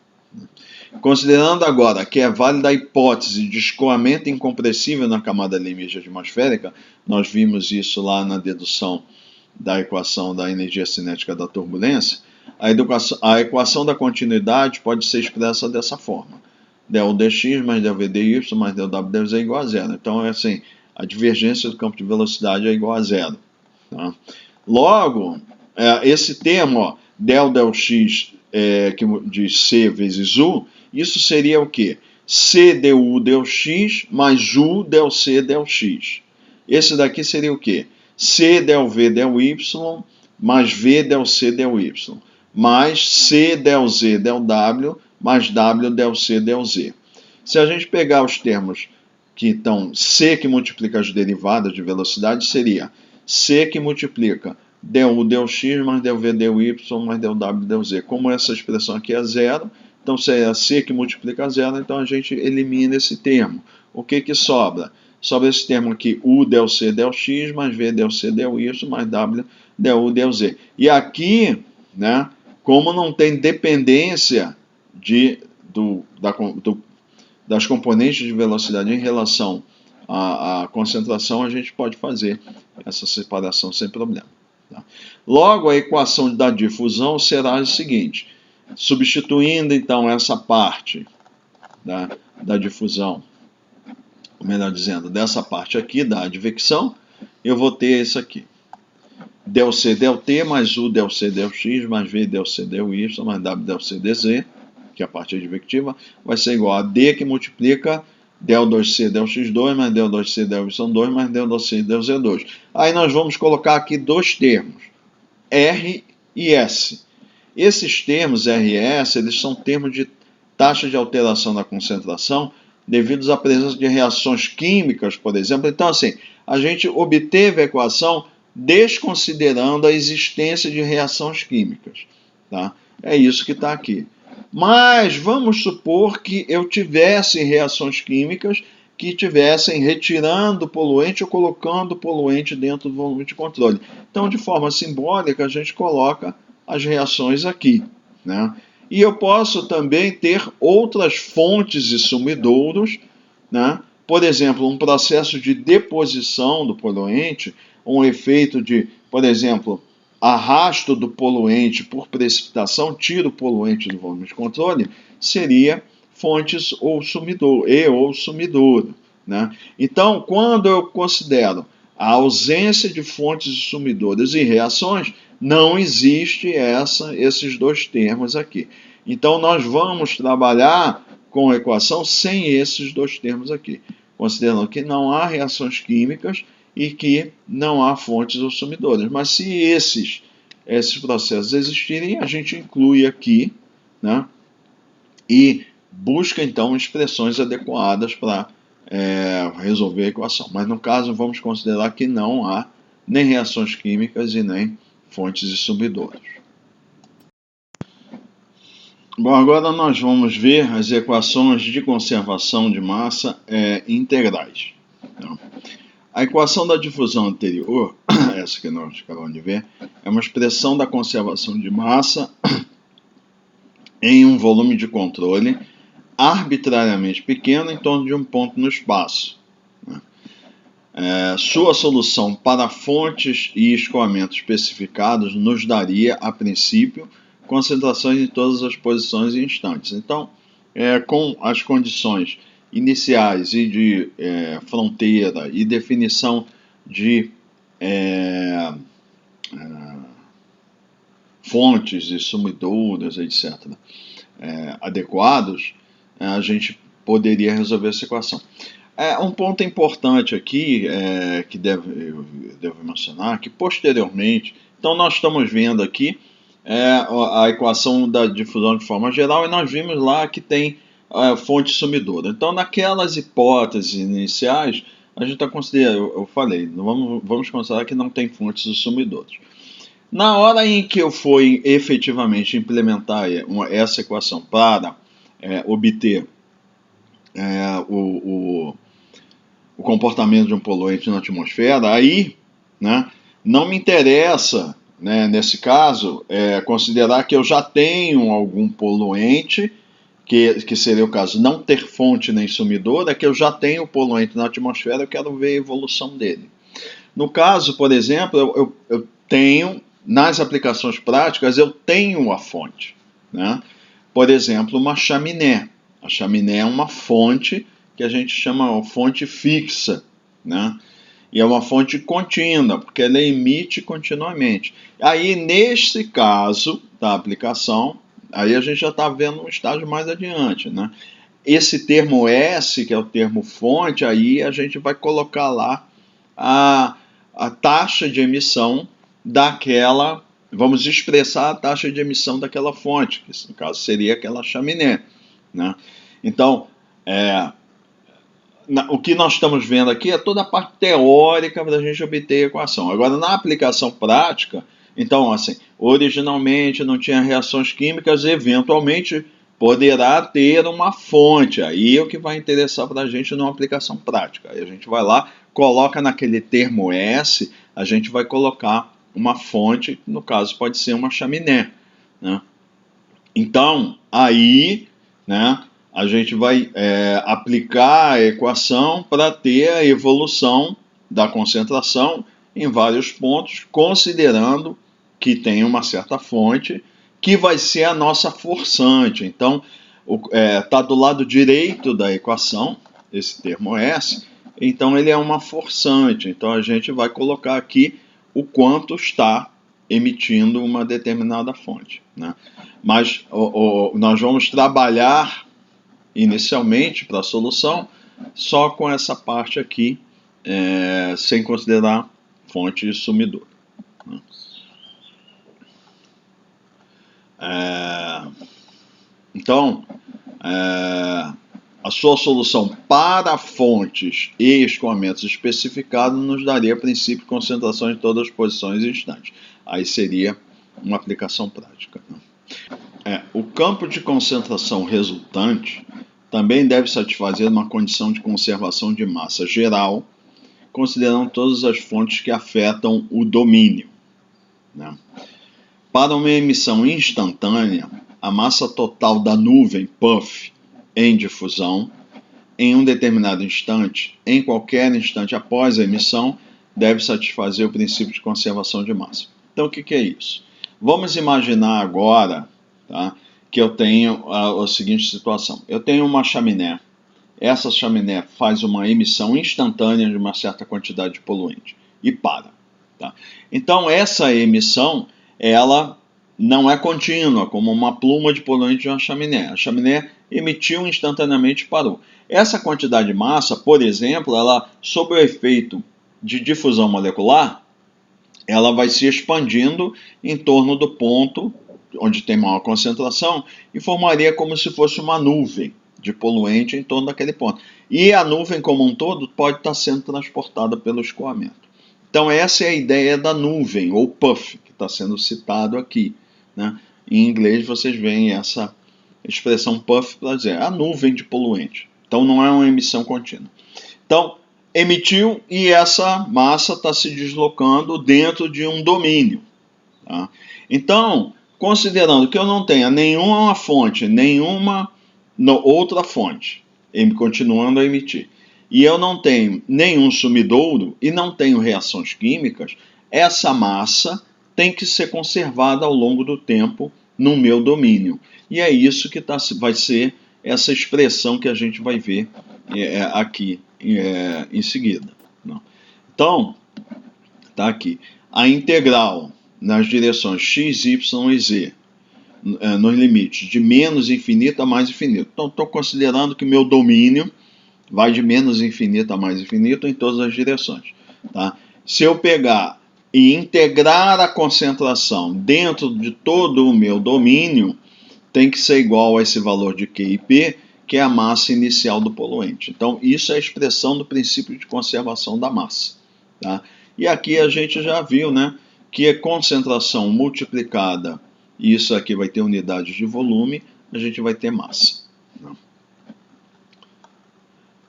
Considerando agora que é válida a hipótese de escoamento incompressível na camada limite atmosférica, nós vimos isso lá na dedução da equação da energia cinética da turbulência, a equação da continuidade pode ser expressa dessa forma: del dx mais del v dy mais del w dz é igual a zero. Então, é assim, a divergência do campo de velocidade é igual a zero. Tá? Logo, esse termo, ó, del x de C vezes U, isso seria o quê? C du del x mais U del C del x. Esse daqui seria o quê? C del V del y mais V del C del y, mais C del Z del W mais W del C del Z. Se a gente pegar os termos que estão C que multiplica as derivadas de velocidade, seria C que multiplica del U del x mais del V del y mais del W del Z. Como essa expressão aqui é zero, então se é C que multiplica zero, então a gente elimina esse termo. O que que sobra? Sobra esse termo aqui, U del C del x mais V del C del y mais W del U del Z. E aqui, né, como não tem dependência das componentes de velocidade em relação à concentração, a gente pode fazer essa separação sem problema. Tá? Logo, a equação da difusão será a seguinte: substituindo então essa parte da difusão, ou melhor dizendo, dessa parte aqui da advecção, eu vou ter isso aqui: del C del T mais U del C del X mais V del C del Y mais W del C dz, que é a parte advectiva, vai ser igual a D que multiplica del 2C del X2 mais del 2C del Y2 mais del 2C del Z2. Aí nós vamos colocar aqui dois termos, R e S. Esses termos R e S, eles são termos de taxa de alteração da concentração devido à presença de reações químicas, por exemplo. Então, assim, a gente obteve a equação desconsiderando a existência de reações químicas. Tá? É isso que está aqui. Mas vamos supor que eu tivesse reações químicas que estivessem retirando poluente ou colocando poluente dentro do volume de controle. Então, de forma simbólica, a gente coloca as reações aqui, né? E eu posso também ter outras fontes e sumidouros, né? Por exemplo, um processo de deposição do poluente, um efeito de, por exemplo, arrasto do poluente por precipitação, tira o poluente do volume de controle, seria fontes ou sumidouro, né? Então, quando eu considero a ausência de fontes e sumidouros e reações, não existe esses dois termos aqui. Então, nós vamos trabalhar com a equação sem esses dois termos aqui, considerando que não há reações químicas e que não há fontes ou sumidouros. Mas se esses processos existirem, a gente inclui aqui, né, e busca então expressões adequadas para resolver a equação. Mas no caso, vamos considerar que não há nem reações químicas e nem fontes e sumidouros. Bom, agora nós vamos ver as equações de conservação de massa integrais. Então, a equação da difusão anterior, essa que nós acabamos de ver, é uma expressão da conservação de massa em um volume de controle arbitrariamente pequeno em torno de um ponto no espaço. Sua solução para fontes e escoamentos especificados nos daria, a princípio, concentrações em todas as posições e instantes. Então, com as condições iniciais e de fronteira e definição de fontes e sumidouros, etc., adequados, a gente poderia resolver essa equação. Um ponto importante aqui que eu devo mencionar, que posteriormente, então nós estamos vendo aqui a equação da difusão de forma geral, e nós vimos lá que tem fonte sumidora. Então, naquelas hipóteses iniciais, a gente está considerando, eu falei, vamos considerar que não tem fontes sumidoras. Na hora em que eu for efetivamente implementar essa equação para obter o comportamento de um poluente na atmosfera, aí, né, não me interessa, né, nesse caso, considerar que eu já tenho algum poluente, que seria o caso não ter fonte nem sumidor, que eu já tenho o poluente na atmosfera, eu quero ver a evolução dele. No caso, por exemplo, eu tenho, nas aplicações práticas, eu tenho a fonte, né? Por exemplo, uma chaminé. A chaminé é uma fonte que a gente chama de fonte fixa, né? E é uma fonte contínua, porque ela emite continuamente. Aí, nesse caso da aplicação, aí a gente já está vendo um estágio mais adiante, né? Esse termo S, que é o termo fonte, aí a gente vai colocar lá a taxa de emissão daquela, vamos expressar a taxa de emissão daquela fonte, que no caso seria aquela chaminé, né? Então, o que nós estamos vendo aqui é toda a parte teórica para a gente obter a equação. Agora, na aplicação prática, então, assim, originalmente não tinha reações químicas, eventualmente poderá ter uma fonte. Aí é o que vai interessar para a gente numa aplicação prática. Aí a gente vai lá, coloca naquele termo S, a gente vai colocar uma fonte, que no caso pode ser uma chaminé, né? Então, aí, né, a gente vai aplicar a equação para ter a evolução da concentração em vários pontos, considerando que tem uma certa fonte, que vai ser a nossa forçante. Então, está do lado direito da equação, esse termo S, então ele é uma forçante. Então, a gente vai colocar aqui o quanto está emitindo uma determinada fonte, né? Mas nós vamos trabalhar inicialmente para a solução só com essa parte aqui, sem considerar fonte sumidora, né? Então, a sua solução para fontes e escoamentos especificados nos daria princípio de concentração em todas as posições e instantes. Aí seria uma aplicação prática, né? O campo de concentração resultante também deve satisfazer uma condição de conservação de massa geral, considerando todas as fontes que afetam o domínio, né? Para uma emissão instantânea, a massa total da nuvem puff em difusão, em um determinado instante, em qualquer instante após a emissão, deve satisfazer o princípio de conservação de massa. Então, o que é isso? Vamos imaginar agora, tá, que eu tenho a seguinte situação. Eu tenho uma chaminé. Essa chaminé faz uma emissão instantânea de uma certa quantidade de poluente e para, tá? Então, essa emissão, ela não é contínua, como uma pluma de poluente de uma chaminé. A chaminé emitiu instantaneamente e parou. Essa quantidade de massa, por exemplo, ela, sob o efeito de difusão molecular, ela vai se expandindo em torno do ponto onde tem maior concentração e formaria como se fosse uma nuvem de poluente em torno daquele ponto. E a nuvem como um todo pode estar sendo transportada pelo escoamento. Então essa é a ideia da nuvem, ou puff, que está sendo citado aqui, né? Em inglês vocês veem essa expressão puff para dizer a nuvem de poluente. Então não é uma emissão contínua. Então, emitiu e essa massa está se deslocando dentro de um domínio, tá? Então, considerando que eu não tenha nenhuma fonte, nenhuma outra fonte, continuando a emitir, e eu não tenho nenhum sumidouro e não tenho reações químicas, essa massa tem que ser conservada ao longo do tempo no meu domínio. E é isso que vai ser essa expressão que a gente vai ver aqui em seguida. Não. Então, está aqui. A integral nas direções x, y e z, nos limites de menos infinito a mais infinito. Então, estou considerando que meu domínio vai de menos infinito a mais infinito em todas as direções. Tá? Se eu pegar e integrar a concentração dentro de todo o meu domínio, tem que ser igual a esse valor de Q e P, que é a massa inicial do poluente. Então, isso é a expressão do princípio de conservação da massa. Tá? E aqui a gente já viu, né, que a concentração multiplicada, isso aqui vai ter unidades de volume, a gente vai ter massa. Né?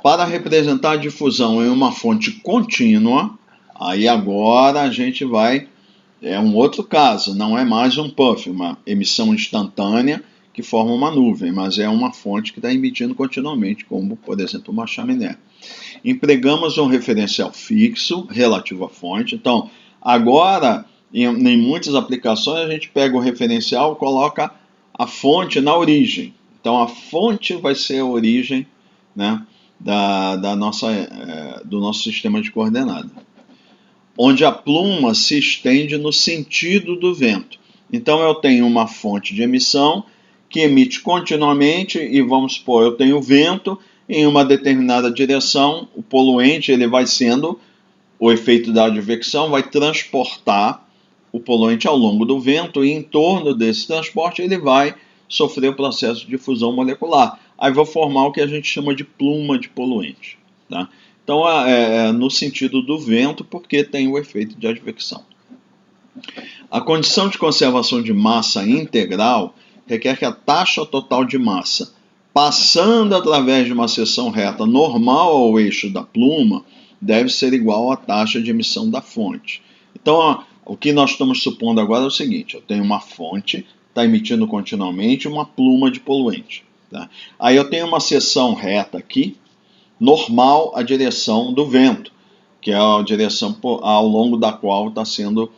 Para representar a difusão em uma fonte contínua, aí agora a gente vai... É um outro caso, não é mais um puff, uma emissão instantânea que forma uma nuvem, mas é uma fonte que está emitindo continuamente, como, por exemplo, uma chaminé. Empregamos um referencial fixo relativo à fonte. Então, agora, em muitas aplicações, a gente pega o referencial e coloca a fonte na origem. Então, a fonte vai ser a origem, né, do nosso sistema de coordenadas, onde a pluma se estende no sentido do vento. Então eu tenho uma fonte de emissão que emite continuamente e vamos supor, eu tenho vento em uma determinada direção, o poluente ele vai sendo, o efeito da advecção vai transportar o poluente ao longo do vento e em torno desse transporte ele vai sofrer o processo de fusão molecular. Aí vai formar o que a gente chama de pluma de poluente. Tá? Então, no sentido do vento, porque tem o efeito de advecção. A condição de conservação de massa integral requer que a taxa total de massa, passando através de uma seção reta normal ao eixo da pluma, deve ser igual à taxa de emissão da fonte. Então, o que nós estamos supondo agora é o seguinte, eu tenho uma fonte, está emitindo continuamente uma pluma de poluente. Tá? Aí eu tenho uma seção reta aqui, normal a direção do vento, que é a direção ao longo da qual está sendo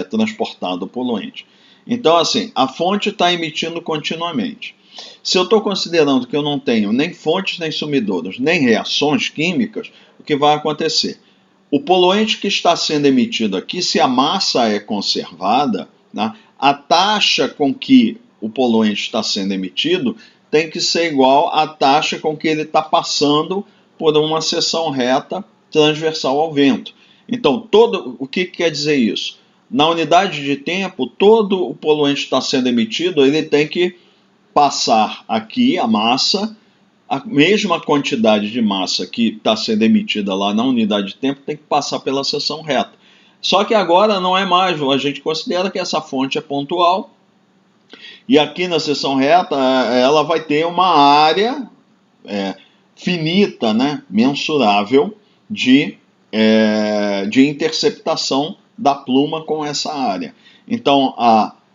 transportado o poluente. Então, assim, a fonte está emitindo continuamente. Se eu estou considerando que eu não tenho nem fontes, nem sumidouros, nem reações químicas, o que vai acontecer? O poluente que está sendo emitido aqui, se a massa é conservada, né, a taxa com que o poluente está sendo emitido tem que ser igual à taxa com que ele está passando por uma seção reta transversal ao vento. Então, o que quer dizer isso? Na unidade de tempo, todo o poluente está sendo emitido, ele tem que passar aqui a massa, a mesma quantidade de massa que está sendo emitida lá na unidade de tempo tem que passar pela seção reta. Só que agora não é mais, a gente considera que essa fonte é pontual, e aqui na seção reta ela vai ter uma área finita, né, mensurável de interceptação da pluma com essa área. Então,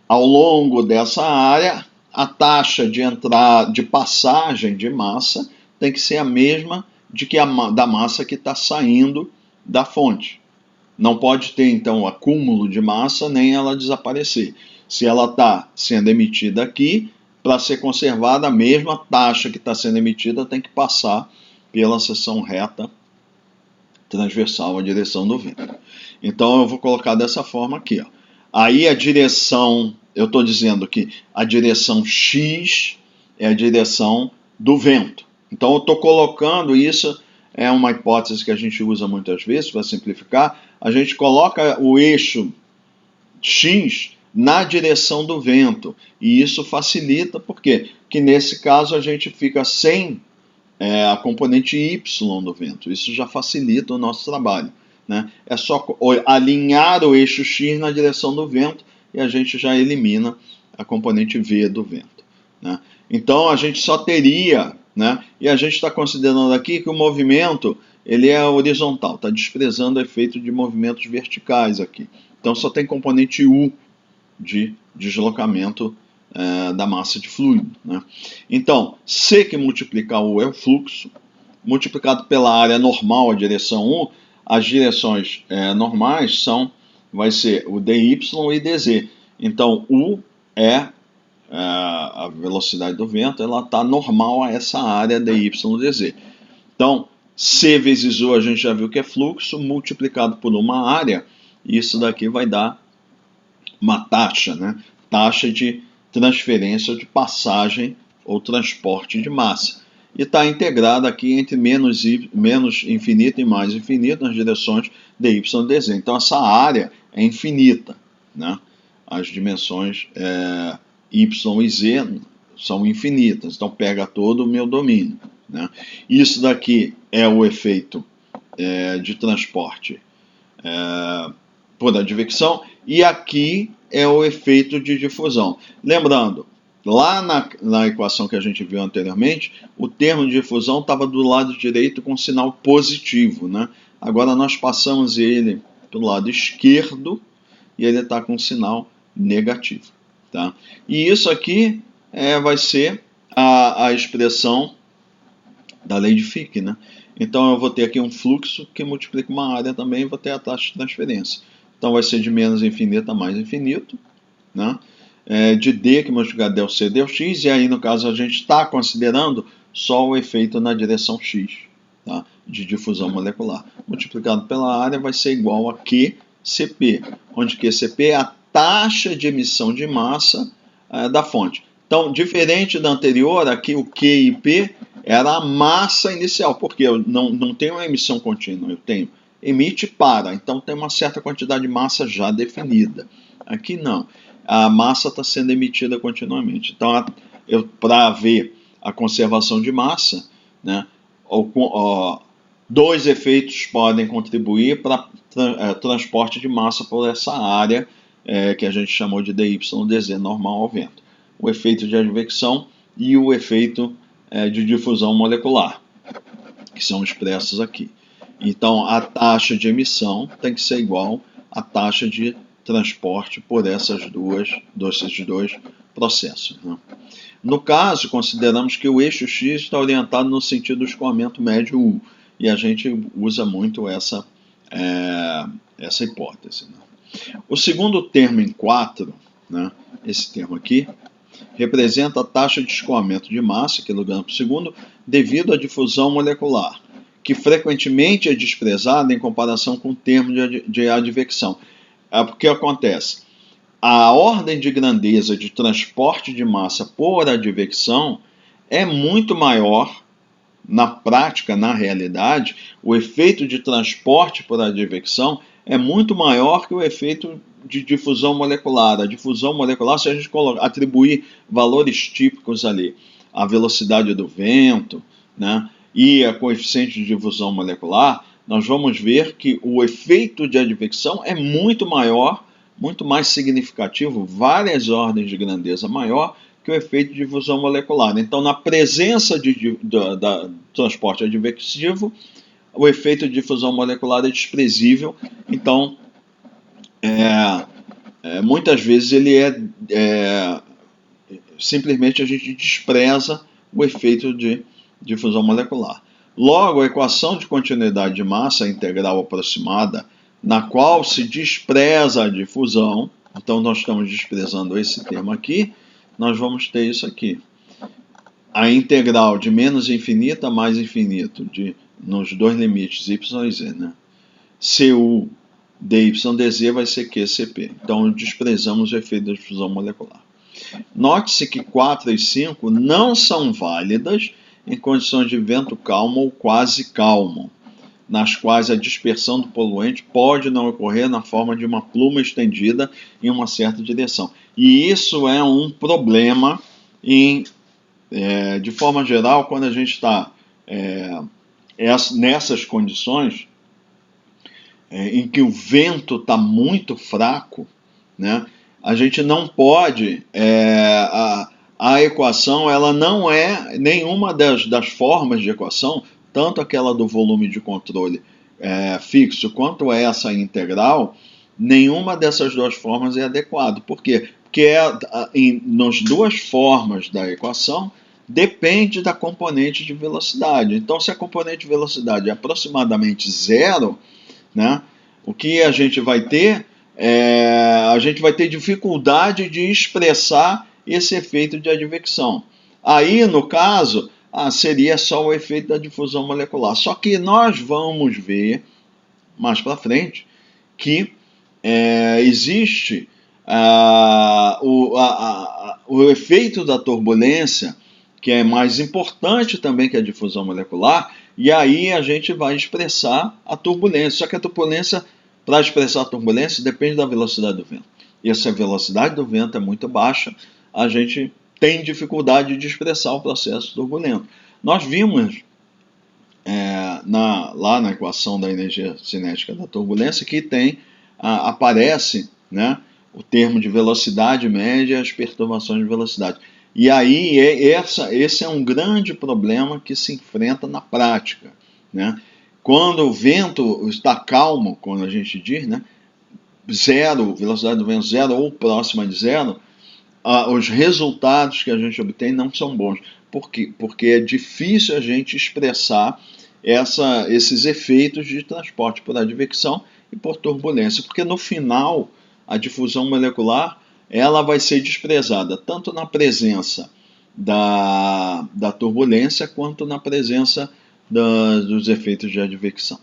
ao longo dessa área, a taxa de passagem de massa tem que ser a mesma da massa que está saindo da fonte. Não pode ter, então, acúmulo de massa, nem ela desaparecer. Se ela está sendo emitida aqui, para ser conservada, a mesma taxa que está sendo emitida tem que passar pela seção reta transversal à direção do vento. Então, eu vou colocar dessa forma aqui. Ó. Aí a direção, eu estou dizendo que a direção X é a direção do vento. Então, eu estou colocando isso, é uma hipótese que a gente usa muitas vezes, para simplificar, a gente coloca o eixo X na direção do vento. E isso facilita, por quê? Porque nesse caso a gente fica sem a componente Y do vento. Isso já facilita o nosso trabalho. Né? É só alinhar o eixo X na direção do vento e a gente já elimina a componente V do vento. Né? Então a gente só teria, né? E a gente está considerando aqui que o movimento ele é horizontal, está desprezando o efeito de movimentos verticais aqui. Então só tem componente U de deslocamento da massa de fluido. Né? Então, C que multiplicar U é o fluxo, multiplicado pela área normal, a direção U, as direções normais vai ser o DY e DZ. Então, U é a velocidade do vento, ela está normal a essa área dYdz. Então, C vezes U a gente já viu que é fluxo, multiplicado por uma área, isso daqui vai dar uma taxa, né? Taxa de transferência, de passagem ou transporte de massa. E está integrada aqui entre menos infinito e mais infinito nas direções dYdz. Então, essa área é infinita, né? As dimensões y e z são infinitas, então pega todo o meu domínio, né? Isso daqui é o efeito de transporte por advecção, e aqui é o efeito de difusão. Lembrando, lá na equação que a gente viu anteriormente, o termo de difusão estava do lado direito com sinal positivo, né? Agora nós passamos ele para o lado esquerdo e ele está com sinal negativo, tá? E isso aqui vai ser a expressão da lei de Fick, né? Então eu vou ter aqui um fluxo que multiplica uma área também e vou ter a taxa de transferência. Então vai ser de menos infinito a mais infinito, né? De D que multiplica ΔC ΔX, e aí no caso a gente está considerando só o efeito na direção X, tá? De difusão molecular. Multiplicado pela área vai ser igual a QCP, onde QCP é a taxa de emissão de massa da fonte. Então, diferente da anterior, aqui o Q e P era a massa inicial, porque eu não tenho uma emissão contínua, eu tenho emite e para, então tem uma certa quantidade de massa já definida. Aqui não, a massa está sendo emitida continuamente. Então, para ver a conservação de massa, né, dois efeitos podem contribuir para transporte de massa por essa área que a gente chamou de dYdz, normal ao vento. O efeito de advecção e o efeito de difusão molecular, que são expressos aqui. Então, a taxa de emissão tem que ser igual à taxa de transporte por desses dois processos, né? No caso, consideramos que o eixo X está orientado no sentido do escoamento médio U, e a gente usa muito essa hipótese, né? O segundo termo em 4, né, esse termo aqui, representa a taxa de escoamento de massa, quilograma por segundo, devido à difusão molecular, que frequentemente é desprezada em comparação com o termo de advecção. O que acontece? A ordem de grandeza de transporte de massa por advecção é muito maior, na prática, na realidade, o efeito de transporte por advecção é muito maior que o efeito de difusão molecular. A difusão molecular, se a gente atribuir valores típicos ali, a velocidade do vento, né, e a coeficiente de difusão molecular, nós vamos ver que o efeito de advecção é muito maior, muito mais significativo, várias ordens de grandeza maior que o efeito de difusão molecular. Então, na presença da transporte advectivo, o efeito de difusão molecular é desprezível. Então, muitas vezes ele simplesmente a gente despreza o efeito de difusão molecular. Logo, a equação de continuidade de massa integral aproximada, na qual se despreza a difusão, então nós estamos desprezando esse termo aqui, nós vamos ter isso aqui. A integral de menos infinito a mais infinito, nos dois limites y e z, né? Cu dYdz vai ser QCP. Então, desprezamos o efeito da difusão molecular. Note-se que 4 e 5 não são válidas em condições de vento calmo ou quase calmo, nas quais a dispersão do poluente pode não ocorrer na forma de uma pluma estendida em uma certa direção. E isso é um problema de forma geral, quando a gente está nessas condições em que o vento está muito fraco, né, a gente não pode, a equação ela não é nenhuma das formas de equação, tanto aquela do volume de controle fixo quanto essa integral, nenhuma dessas duas formas é adequada. Por quê? Porque nas duas formas da equação depende da componente de velocidade. Então, se a componente de velocidade é aproximadamente zero, né, o que a gente vai ter? A gente vai ter dificuldade de expressar esse efeito de advecção. Aí, no caso, seria só o efeito da difusão molecular. Só que nós vamos ver mais para frente que existe o efeito da turbulência, que é mais importante também que a difusão molecular, e aí a gente vai expressar a turbulência. Só que a turbulência, para expressar a turbulência, depende da velocidade do vento. E se a velocidade do vento é muito baixa, a gente tem dificuldade de expressar o processo turbulento. Nós vimos lá na equação da energia cinética da turbulência que aparece, né, o termo de velocidade média e as perturbações de velocidade. E aí esse é um grande problema que se enfrenta na prática, né? Quando o vento está calmo, quando a gente diz, né, zero, velocidade do vento zero ou próxima de zero, os resultados que a gente obtém não são bons. Por quê? Porque é difícil a gente expressar esses efeitos de transporte por advecção e por turbulência, porque no final a difusão molecular ela vai ser desprezada tanto na presença da turbulência quanto na presença dos efeitos de advecção.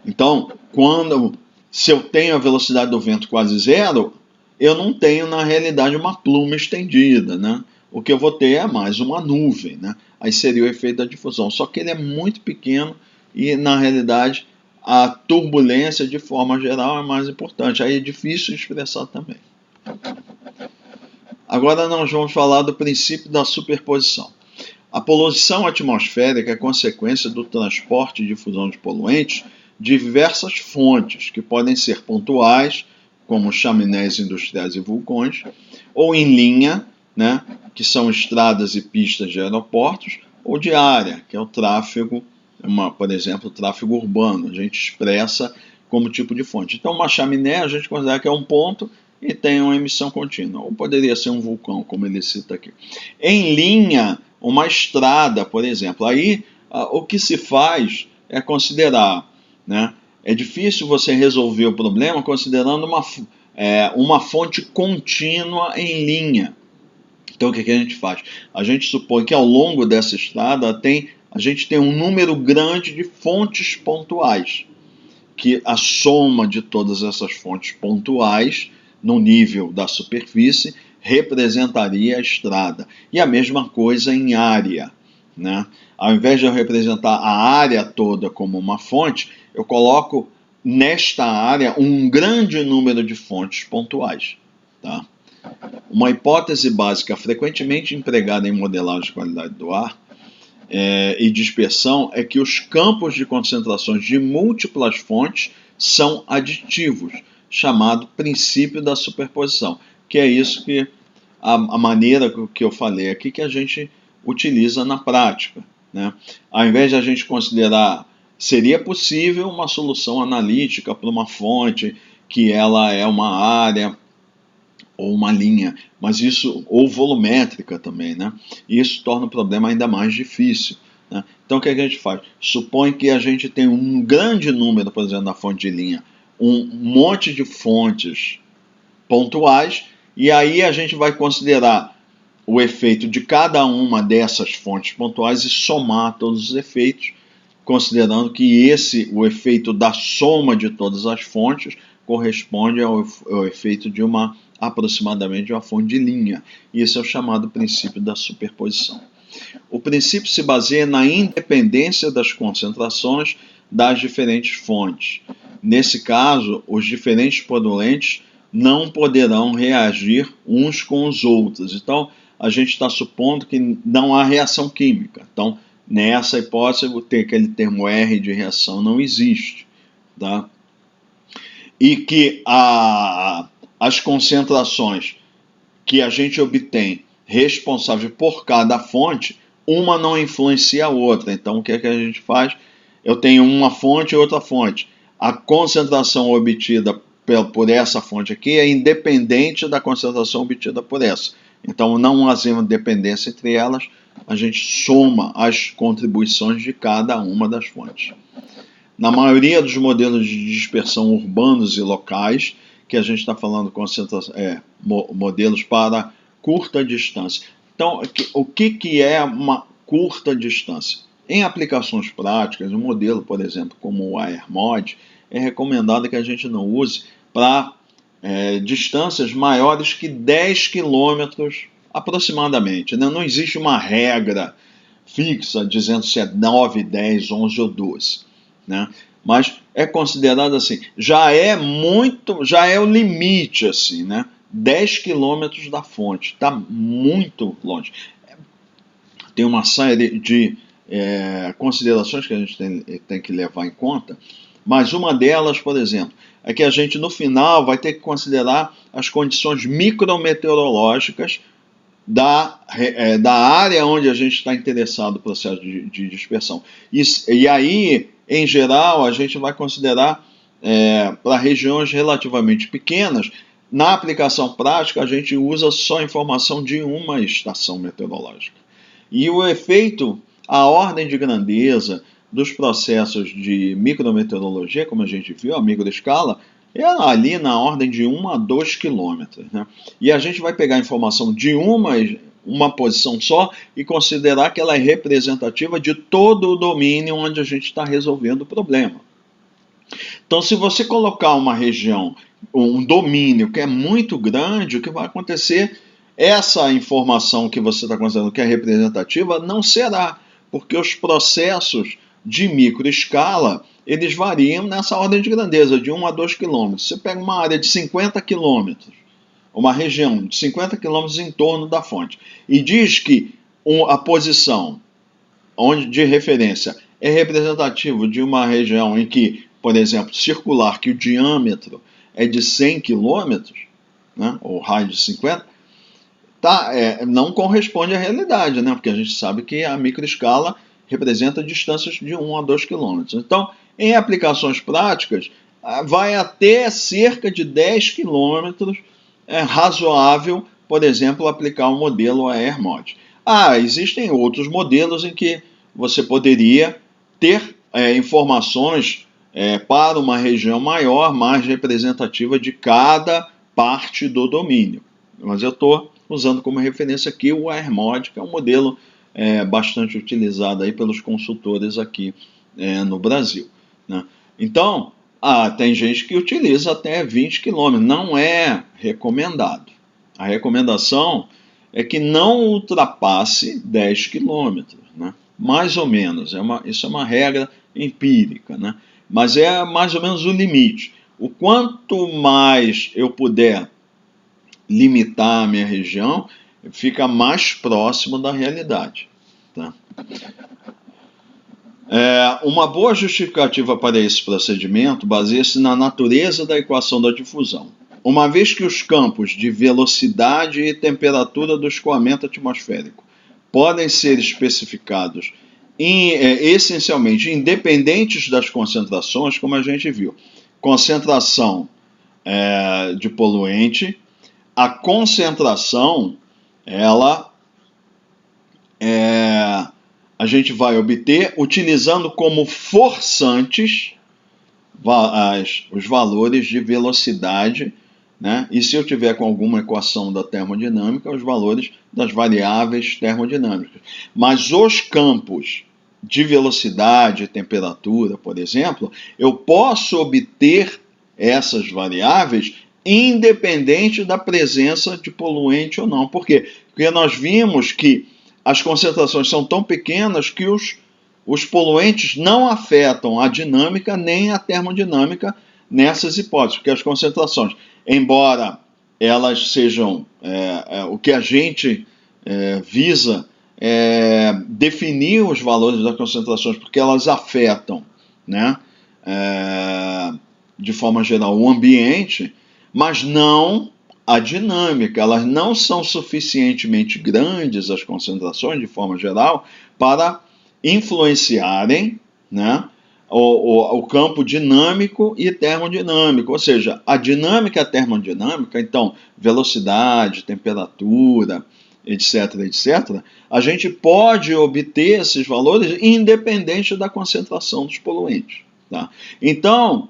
Então, se eu tenho a velocidade do vento quase zero, eu não tenho na realidade uma pluma estendida, né? O que eu vou ter é mais uma nuvem, né? Aí seria o efeito da difusão, só que ele é muito pequeno e na realidade a turbulência de forma geral é mais importante, aí é difícil de expressar também. Agora nós vamos falar do princípio da superposição. A poluição atmosférica é consequência do transporte e difusão de poluentes de diversas fontes, que podem ser pontuais, como chaminés industriais e vulcões, ou em linha, né, que são estradas e pistas de aeroportos, ou de área, que é o tráfego, por exemplo, o tráfego urbano, a gente expressa como tipo de fonte. Então, uma chaminé a gente considera que é um ponto e tem uma emissão contínua, ou poderia ser um vulcão, como ele cita aqui. Em linha, uma estrada, por exemplo, aí o que se faz é considerar, né, é difícil você resolver o problema considerando uma fonte contínua em linha. Então o que a gente faz? A gente supõe que ao longo dessa estrada a gente tem um número grande de fontes pontuais, que a soma de todas essas fontes pontuais no nível da superfície representaria a estrada. E a mesma coisa em área, né? Ao invés de eu representar a área toda como uma fonte, eu coloco nesta área um grande número de fontes pontuais, tá? Uma hipótese básica frequentemente empregada em modelagem de qualidade do ar e dispersão é que os campos de concentrações de múltiplas fontes são aditivos, chamado princípio da superposição, que é isso que a maneira que eu falei aqui que a gente utiliza na prática, né? Ao invés de a gente considerar, seria possível uma solução analítica para uma fonte que ela é uma área ou uma linha, mas isso, ou volumétrica também, né? E isso torna o problema ainda mais difícil, né? Então o que a gente faz? Supõe que a gente tem um grande número, por exemplo, na fonte de linha, um monte de fontes pontuais, e aí a gente vai considerar o efeito de cada uma dessas fontes pontuais e somar todos os efeitos, considerando que o efeito da soma de todas as fontes corresponde ao efeito de aproximadamente de uma fonte de linha. Isso é o chamado princípio da superposição. O princípio se baseia na independência das concentrações das diferentes fontes. Nesse caso, os diferentes poluentes não poderão reagir uns com os outros. Então, a gente está supondo que não há reação química. Então, nessa hipótese, aquele termo R de reação não existe, tá? E que as concentrações que a gente obtém responsável por cada fonte, uma não influencia a outra. Então, o que é que a gente faz? Eu tenho uma fonte e outra fonte. A concentração obtida por essa fonte aqui é independente da concentração obtida por essa. Então, não há dependência entre elas, a gente soma as contribuições de cada uma das fontes. Na maioria dos modelos de dispersão urbanos e locais, que a gente está falando modelos para curta distância. Então, o que é uma curta distância? Em aplicações práticas, um modelo, por exemplo, como o AirMod, é recomendado que a gente não use para distâncias maiores que 10 quilômetros aproximadamente, né? Não existe uma regra fixa dizendo se é 9, 10, 11 ou 12, né? Mas é considerado assim, já é o limite, assim, né? 10 quilômetros da fonte, está muito longe. Tem uma série de considerações que a gente tem que levar em conta, mas uma delas, por exemplo, é que a gente no final vai ter que considerar as condições micrometeorológicas da área onde a gente está interessado no processo de dispersão. E aí, em geral, a gente vai considerar para regiões relativamente pequenas. Na aplicação prática, a gente usa só informação de uma estação meteorológica. E o efeito, a ordem de grandeza dos processos de micrometeorologia, como a gente viu, a microescala, é ali na ordem de 1 a 2 quilômetros, né? E a gente vai pegar a informação de uma posição só e considerar que ela é representativa de todo o domínio onde a gente está resolvendo o problema. Então, se você colocar uma região, um domínio que é muito grande, o que vai acontecer, essa informação que você está considerando que é representativa não será, porque os processos de microescala, eles variam nessa ordem de grandeza, de 1 a 2 quilômetros. Você pega uma área de 50 quilômetros, uma região de 50 quilômetros em torno da fonte, e diz que a posição de referência é representativo de uma região em que, por exemplo, circular, que o diâmetro é de 100 quilômetros, né, ou raio de 50, não corresponde à realidade, né, porque a gente sabe que a microescala representa distâncias de 1 a 2 quilômetros. Então, em aplicações práticas, vai até cerca de 10 quilômetros, é razoável, por exemplo, aplicar um modelo AirMod. Existem outros modelos em que você poderia ter informações para uma região maior, mais representativa de cada parte do domínio. Mas eu estou usando como referência aqui o AirMod, que é um modelo bastante utilizado aí pelos consultores aqui no Brasil, né? Então, tem gente que utiliza até 20 km, não é recomendado. A recomendação é que não ultrapasse 10 km, né? Mais ou menos, isso é uma regra empírica, né? Mas é mais ou menos o limite. O quanto mais eu puder limitar a minha região, fica mais próximo da realidade, tá? Uma boa justificativa para esse procedimento baseia-se na natureza da equação da difusão. Uma vez que os campos de velocidade e temperatura do escoamento atmosférico podem ser especificados essencialmente independentes das concentrações, como a gente viu. Concentração de poluente, a concentração, a gente vai obter utilizando como forçantes os valores de velocidade, né? E se eu tiver com alguma equação da termodinâmica, os valores das variáveis termodinâmicas. Mas os campos de velocidade e temperatura, por exemplo, eu posso obter essas variáveis independente da presença de poluente ou não. Por quê? Porque nós vimos que as concentrações são tão pequenas que os poluentes não afetam a dinâmica nem a termodinâmica nessas hipóteses, porque as concentrações, embora elas sejam o que a gente visa definir os valores das concentrações, porque elas afetam, né, de forma geral o ambiente, mas não a dinâmica. Elas não são suficientemente grandes, as concentrações, de forma geral, para influenciarem, né, o campo dinâmico e termodinâmico, ou seja, a dinâmica e a termodinâmica, então, velocidade, temperatura, etc., etc., a gente pode obter esses valores independente da concentração dos poluentes, tá? Então,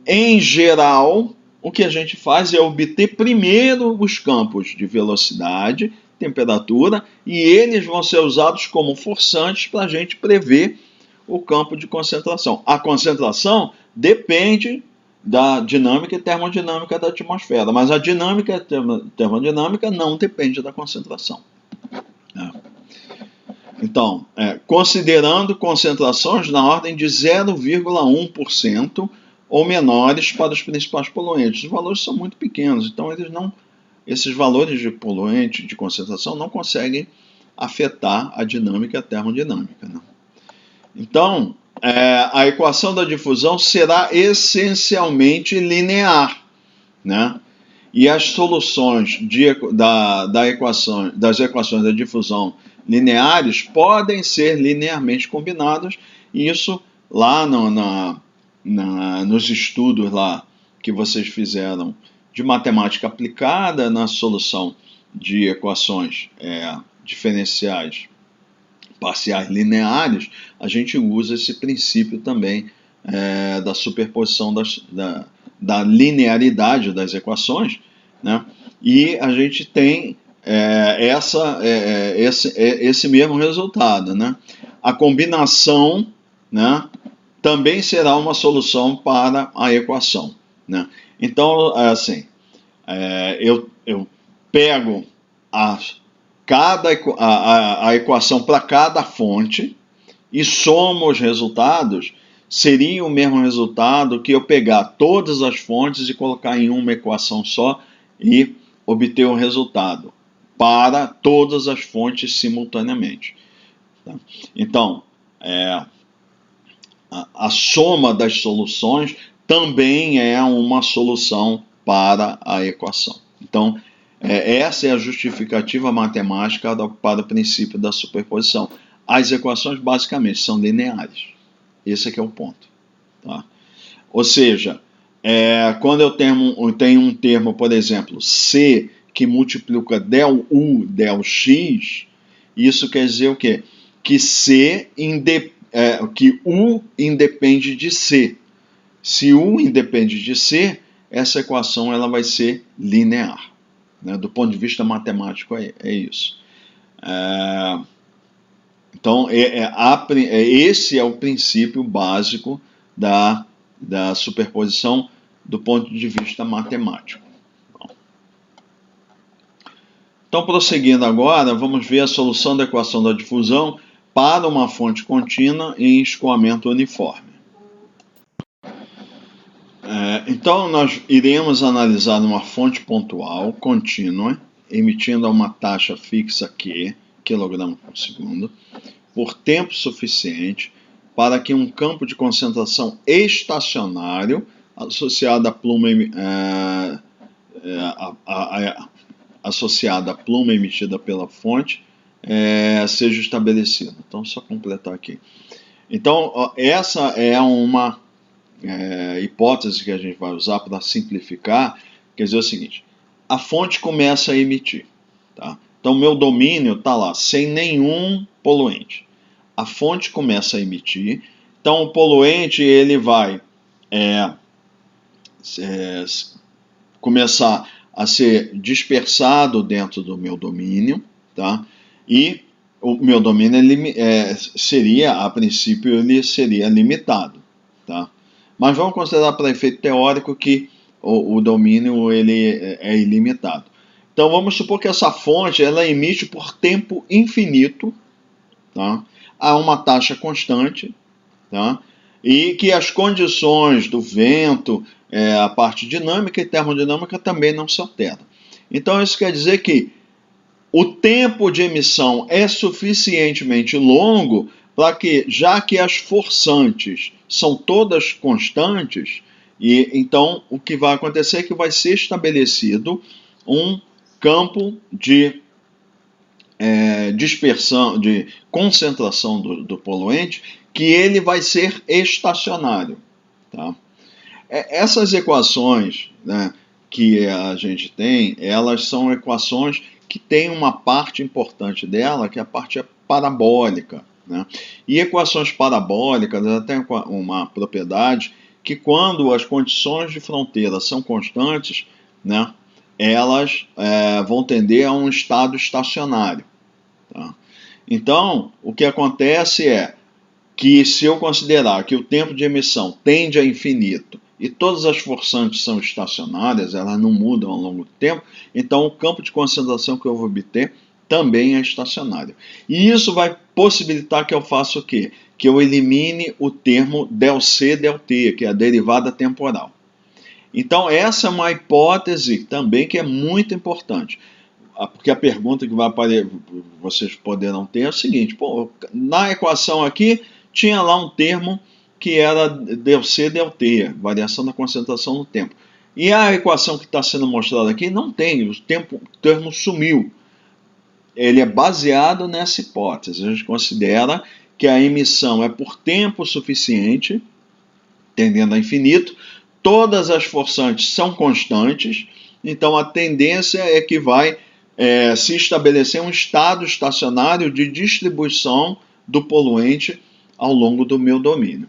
em geral, o que a gente faz é obter primeiro os campos de velocidade, temperatura, e eles vão ser usados como forçantes para a gente prever o campo de concentração. A concentração depende da dinâmica e termodinâmica da atmosfera, mas a dinâmica e termodinâmica não depende da concentração. Então, considerando concentrações na ordem de 0,1% ou menores para os principais poluentes. Os valores são muito pequenos, então esses valores de poluente, de concentração, não conseguem afetar a dinâmica e a termodinâmica. Né? Então, a equação da difusão será essencialmente linear, né? E as soluções das equações da difusão lineares podem ser linearmente combinadas, e isso lá nos estudos lá que vocês fizeram de matemática aplicada na solução de equações diferenciais parciais lineares, a gente usa esse princípio também da superposição da linearidade das equações, né? E a gente tem esse mesmo resultado, né? A combinação, né, também será uma solução para a equação, né? Então, assim, eu pego a equação para cada fonte e somo os resultados. Seria o mesmo resultado que eu pegar todas as fontes e colocar em uma equação só e obter o resultado para todas as fontes simultaneamente. Tá? Então, a soma das soluções também é uma solução para a equação. Então, essa é a justificativa matemática para o princípio da superposição. As equações basicamente são lineares. Esse é o ponto. Tá? Ou seja, quando eu tenho um termo, por exemplo, C, que multiplica del U, del X, isso quer dizer o quê? Que que U independe de C. Se U independe de C, essa equação ela vai ser linear. Né? Do ponto de vista matemático, é isso. Então, esse é o princípio básico da superposição do ponto de vista matemático. Então, prosseguindo agora, vamos ver a solução da equação da difusão para uma fonte contínua em escoamento uniforme. Então, nós iremos analisar uma fonte pontual contínua, emitindo a uma taxa fixa Q, kg por segundo, por tempo suficiente para que um campo de concentração estacionário associado à pluma emitida pela fonte seja estabelecido. Então, só completar aqui. Então, essa é uma hipótese que a gente vai usar para simplificar. Quer dizer o seguinte: a fonte começa a emitir. Tá? Então, meu domínio está lá, sem nenhum poluente. A fonte começa a emitir. Então, o poluente ele vai começar a ser dispersado dentro do meu domínio, tá? E o meu domínio a princípio, ele seria limitado, tá? Mas vamos considerar para efeito teórico que o domínio ele é ilimitado. Então vamos supor que essa fonte ela emite por tempo infinito, tá? A uma taxa constante, tá? E que as condições do vento, a parte dinâmica e termodinâmica também não se alteram. Então isso quer dizer que o tempo de emissão é suficientemente longo para que, já que as forçantes são todas constantes, e então o que vai acontecer é que vai ser estabelecido um campo de dispersão, de concentração do poluente, que ele vai ser estacionário. Tá? Essas equações, né, que a gente tem, elas são equações que têm uma parte importante dela, que é a parte parabólica. Né? E equações parabólicas têm uma propriedade que quando as condições de fronteira são constantes, né, elas vão tender a um estado estacionário. Tá? Então, o que acontece é que se eu considerar que o tempo de emissão tende a infinito e todas as forçantes são estacionárias, elas não mudam ao longo do tempo, então o campo de concentração que eu vou obter também é estacionário. E isso vai possibilitar que eu faça o quê? Que eu elimine o termo ΔC, ΔT, que é a derivada temporal. Então essa é uma hipótese também que é muito importante. Porque a pergunta que vocês poderão ter é o seguinte: pô, na equação aqui tinha lá um termo que era ΔC, ΔT, variação da concentração no tempo. E a equação que está sendo mostrada aqui não tem, o termo sumiu. Ele é baseado nessa hipótese. A gente considera que a emissão é por tempo suficiente, tendendo a infinito, todas as forçantes são constantes, então a tendência é que vai se estabelecer um estado estacionário de distribuição do poluente ao longo do meu domínio.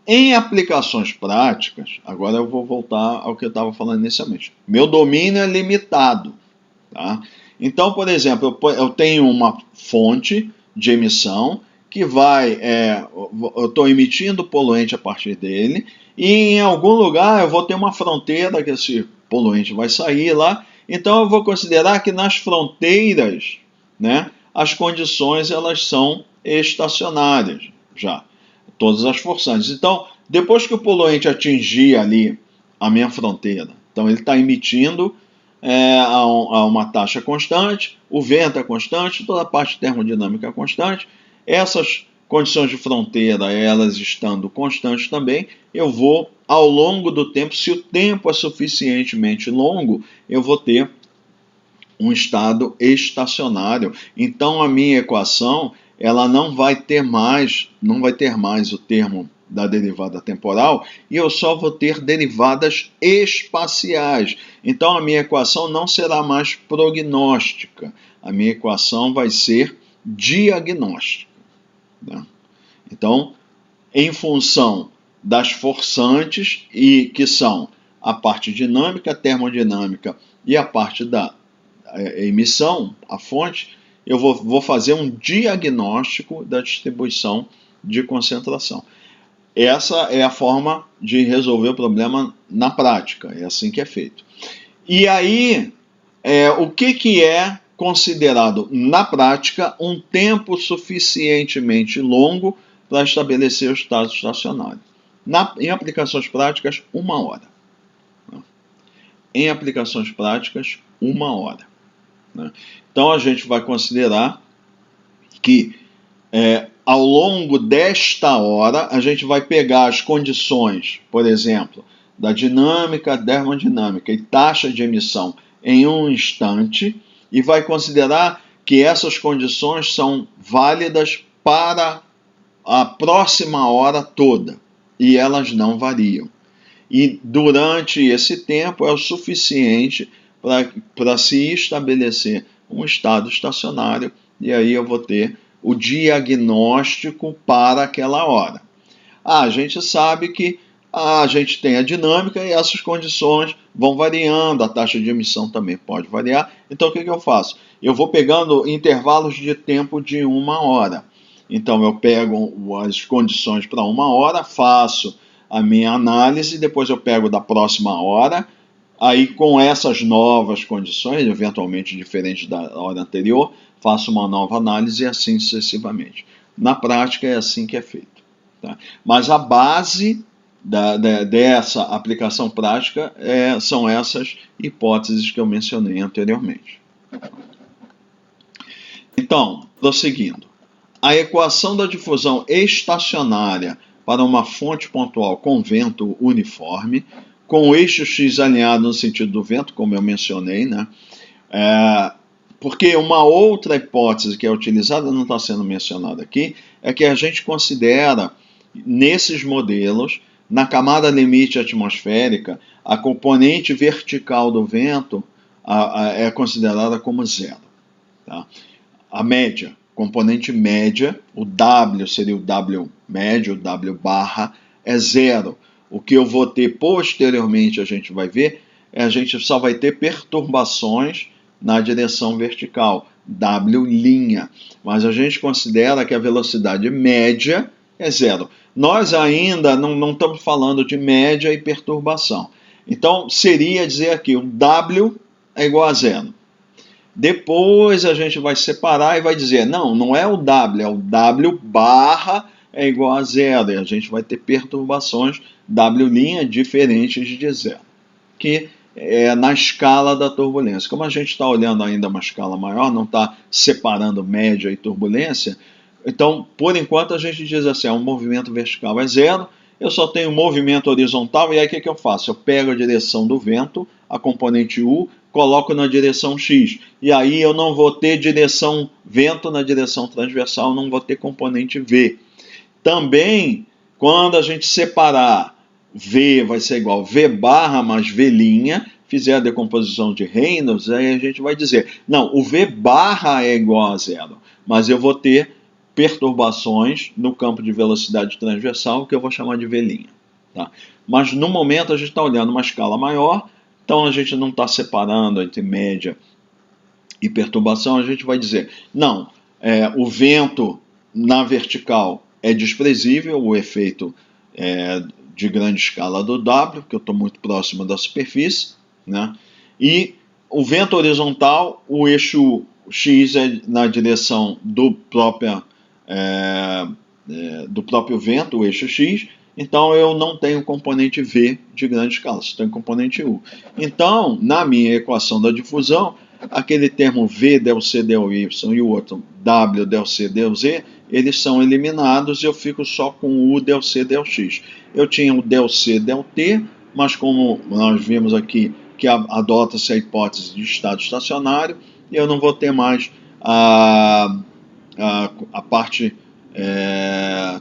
Em aplicações práticas, agora eu vou voltar ao que eu estava falando inicialmente. Meu domínio é limitado. Tá? Então, por exemplo, eu tenho uma fonte de emissão que vai, eu estou emitindo poluente a partir dele, e em algum lugar eu vou ter uma fronteira que esse poluente vai sair lá, então eu vou considerar que nas fronteiras, né, as condições elas são estacionárias já, todas as forçantes. Então, depois que o poluente atingir ali a minha fronteira, então ele está emitindo a uma taxa constante, o vento é constante, toda a parte termodinâmica é constante, essas condições de fronteira, elas estando constantes também, eu vou, ao longo do tempo, se o tempo é suficientemente longo, eu vou ter um estado estacionário. Então a minha equação, ela não vai ter mais o termo da derivada temporal, e eu só vou ter derivadas espaciais. Então a minha equação não será mais prognóstica, a minha equação vai ser diagnóstica. Né? Então, em função das forçantes, e que são a parte dinâmica, termodinâmica e a parte da emissão, a fonte, eu vou fazer um diagnóstico da distribuição de concentração. Essa é a forma de resolver o problema na prática, é assim que é feito. E aí, o que é considerado na prática um tempo suficientemente longo para estabelecer o estado estacionário? Em aplicações práticas, 1 hora. Em aplicações práticas, 1 hora. Então a gente vai considerar que ao longo desta hora a gente vai pegar as condições, por exemplo, da dinâmica, termodinâmica e taxa de emissão em um instante e vai considerar que essas condições são válidas para a próxima hora toda e elas não variam. E durante esse tempo é o suficiente para se estabelecer um estado estacionário, e aí eu vou ter o diagnóstico para aquela hora. A gente sabe que a gente tem a dinâmica e essas condições vão variando, a taxa de emissão também pode variar. Então o que eu faço? Eu vou pegando intervalos de tempo de 1 hora. Então eu pego as condições para 1 hora, faço a minha análise, depois eu pego da próxima hora, aí com essas novas condições, eventualmente diferentes da hora anterior, faço uma nova análise e assim sucessivamente. Na prática é assim que é feito. Tá? Mas a base dessa aplicação prática são essas hipóteses que eu mencionei anteriormente. Então, prosseguindo. A equação da difusão estacionária para uma fonte pontual com vento uniforme, com o eixo x alinhado no sentido do vento, como eu mencionei, né? Porque uma outra hipótese que é utilizada, não está sendo mencionada aqui, é que a gente considera, nesses modelos, na camada limite atmosférica, a componente vertical do vento é considerada como zero. Tá? A média, componente média, o W seria o W médio, o W barra, é zero. o que eu vou ter posteriormente, a gente vai ver, a gente só vai ter perturbações na direção vertical, W', mas a gente considera que a velocidade média é zero. Nós ainda não estamos falando de média e perturbação. Então, seria dizer aqui, o W é igual a zero. Depois a gente vai separar e vai dizer, não é o W, é o W barra é igual a zero. E a gente vai ter perturbações W' diferentes de zero, que é na escala da turbulência. Como a gente está olhando ainda uma escala maior, não está separando média e turbulência, então, por enquanto, a gente diz assim, um movimento vertical é zero, eu só tenho movimento horizontal, e aí o que eu faço? Eu pego a direção do vento, a componente U, coloco na direção X, e aí eu não vou ter direção vento na direção transversal, não vou ter componente V. Também, quando a gente separar V vai ser igual V barra mais V', fizer a decomposição de Reynolds, aí a gente vai dizer, não, o V barra é igual a zero, mas eu vou ter perturbações no campo de velocidade transversal, que eu vou chamar de V'. Tá? Mas no momento a gente está olhando uma escala maior, então a gente não está separando entre média e perturbação, a gente vai dizer, não, o vento na vertical é desprezível, o efeito de grande escala do W, que eu estou muito próximo da superfície, né? E o vento horizontal, o eixo X é na direção do próprio vento, o eixo X, então eu não tenho componente V de grande escala, só tenho componente U. Então, na minha equação da difusão, aquele termo V del C del Y e o outro W del C del Z, eles são eliminados e eu fico só com U del C del X. Eu tinha o del C del T, mas como nós vimos aqui que adota-se a hipótese de estado estacionário, eu não vou ter mais a parte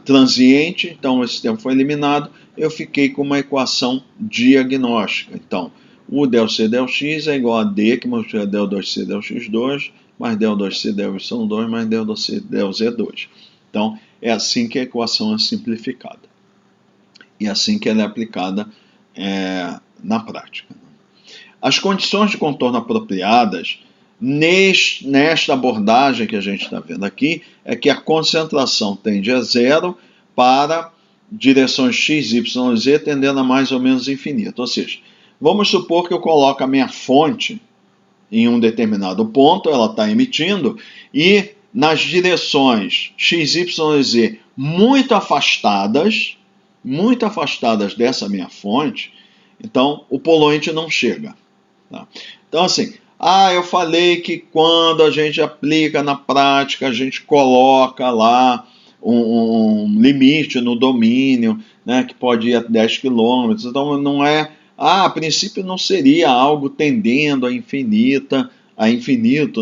transiente, então esse termo foi eliminado, eu fiquei com uma equação diagnóstica. Então, o del C del X é igual a D, que multiplica del 2C del X2, mais del 2C del Y2, mais del 2C del Z2. Então, é assim que a equação é simplificada. E assim que ela é aplicada na prática. As condições de contorno apropriadas nesta abordagem que a gente está vendo aqui, é que a concentração tende a zero para direções x, y, z tendendo a mais ou menos infinito. Ou seja, vamos supor que eu coloco a minha fonte em um determinado ponto, ela está emitindo, e nas direções x, y e z muito afastadas dessa minha fonte, então o poluente não chega. Tá? Então, assim, eu falei que quando a gente aplica na prática, a gente coloca lá um limite no domínio, né, que pode ir a 10 km. Então, não é... a princípio não seria algo tendendo a infinito,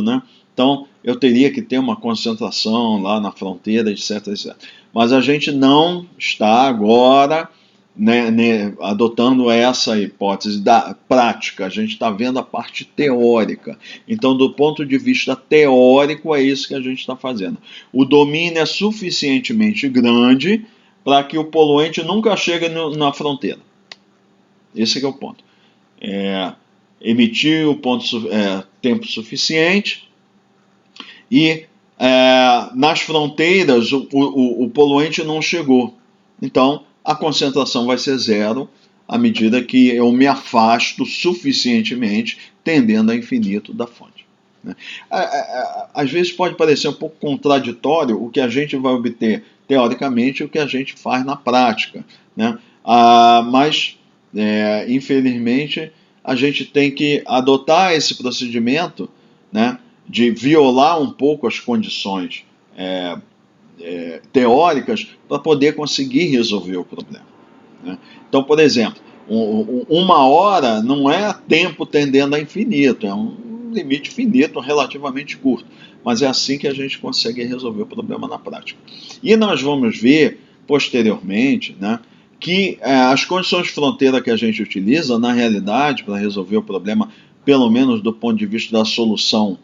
né? Então, eu teria que ter uma concentração lá na fronteira, etc, etc. Mas a gente não está agora... adotando essa hipótese da prática, a gente está vendo a parte teórica. Então, do ponto de vista teórico, é isso que a gente está fazendo. O domínio é suficientemente grande para que o poluente nunca chegue na fronteira. Esse é o ponto. Emitir o tempo suficiente e nas fronteiras o poluente não chegou. Então, a concentração vai ser zero à medida que eu me afasto suficientemente, tendendo a infinito da fonte. Às vezes pode parecer um pouco contraditório o que a gente vai obter teoricamente e o que a gente faz na prática, né? Mas, infelizmente, a gente tem que adotar esse procedimento, né, de violar um pouco as condições teóricas para poder conseguir resolver o problema. Né? Então, por exemplo, 1 hora não é tempo tendendo a infinito, é um limite finito relativamente curto, mas é assim que a gente consegue resolver o problema na prática. E nós vamos ver posteriormente, né, que as condições de fronteira que a gente utiliza, na realidade, para resolver o problema, pelo menos do ponto de vista da solução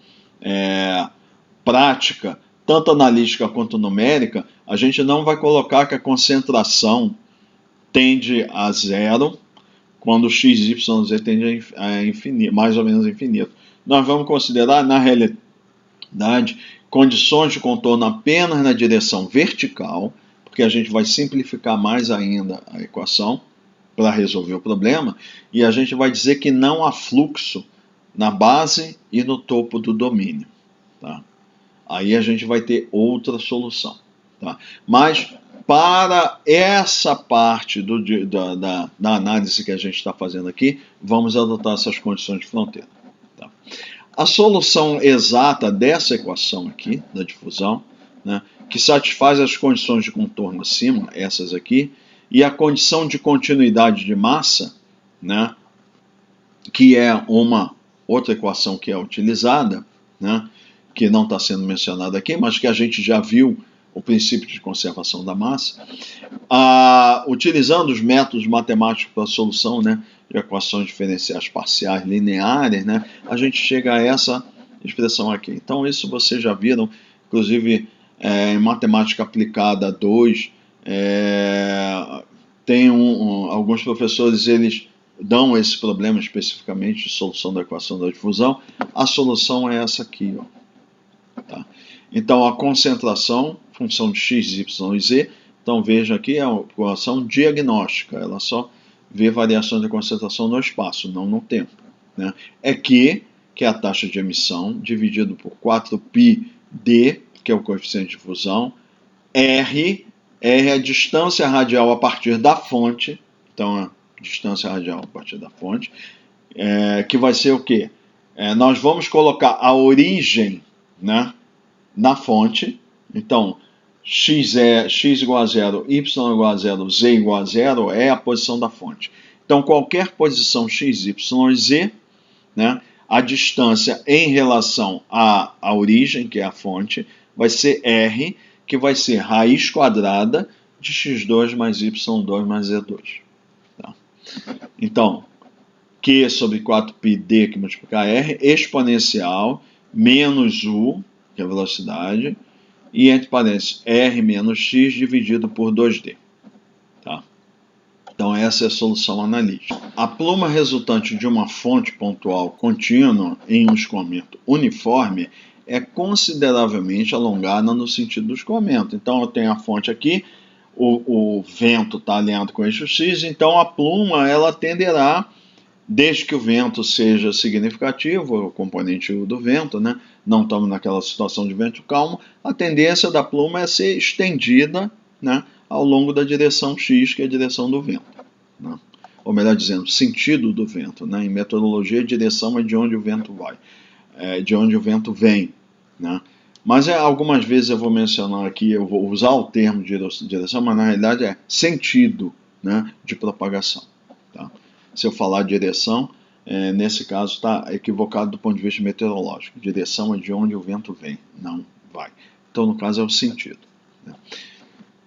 prática, tanto analítica quanto numérica, a gente não vai colocar que a concentração tende a zero, quando x, y, z tende a infinito, mais ou menos infinito. Nós vamos considerar, na realidade, condições de contorno apenas na direção vertical, porque a gente vai simplificar mais ainda a equação para resolver o problema, e a gente vai dizer que não há fluxo na base e no topo do domínio. Tá? Aí a gente vai ter outra solução. Tá? Mas para essa parte da análise que a gente está fazendo aqui, vamos adotar essas condições de fronteira. Tá? A solução exata dessa equação aqui, da difusão, né, que satisfaz as condições de contorno acima, essas aqui, e a condição de continuidade de massa, né, que é uma outra equação que é utilizada, né, que não está sendo mencionada aqui, mas que a gente já viu o princípio de conservação da massa, utilizando os métodos matemáticos para a solução, né, de equações diferenciais parciais lineares, né, a gente chega a essa expressão aqui. Então isso vocês já viram, inclusive em matemática aplicada 2, tem alguns professores, eles dão esse problema especificamente de solução da equação da difusão. A solução é essa aqui, ó. Tá? Então a concentração, função de x, y e z, então veja aqui é uma equação diagnóstica, ela só vê variações de concentração no espaço, não no tempo. Né? É que é a taxa de emissão, dividido por 4πd, que é o coeficiente de difusão, R é a distância radial a partir da fonte, então a distância radial a partir da fonte, que vai ser o quê? Nós vamos colocar a origem, né, na fonte, então x igual a zero, y igual a zero, z igual a zero é a posição da fonte. Então qualquer posição x, y e z, né, a distância em relação à origem, que é a fonte, vai ser R, que vai ser raiz quadrada de x2 mais y2 mais z2. Tá? Então, Q sobre 4πd, que multiplicar R, exponencial, menos U, que é a velocidade, e entre parênteses, R menos X dividido por 2D. Tá? Então essa é a solução analítica. A pluma resultante de uma fonte pontual contínua em um escoamento uniforme é consideravelmente alongada no sentido do escoamento. Então eu tenho a fonte aqui, o vento está alinhado com o eixo X, então a pluma ela tenderá, desde que o vento seja significativo, o componente U do vento, né? Não estamos naquela situação de vento calmo, a tendência da pluma é ser estendida, né, ao longo da direção X, que é a direção do vento. Né? Ou melhor dizendo, sentido do vento. Né? Em meteorologia, a direção é de onde o vento vai, de onde o vento vem. Né? Mas algumas vezes eu vou mencionar aqui, eu vou usar o termo direção, mas na realidade é sentido, né, de propagação. Tá? Se eu falar direção, nesse caso está equivocado do ponto de vista meteorológico. Direção é de onde o vento vem, não vai. Então, no caso, é o sentido. Né?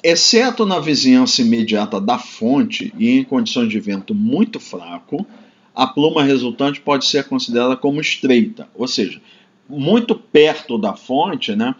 Exceto na vizinhança imediata da fonte e em condições de vento muito fraco, a pluma resultante pode ser considerada como estreita, ou seja, muito perto da fonte, né,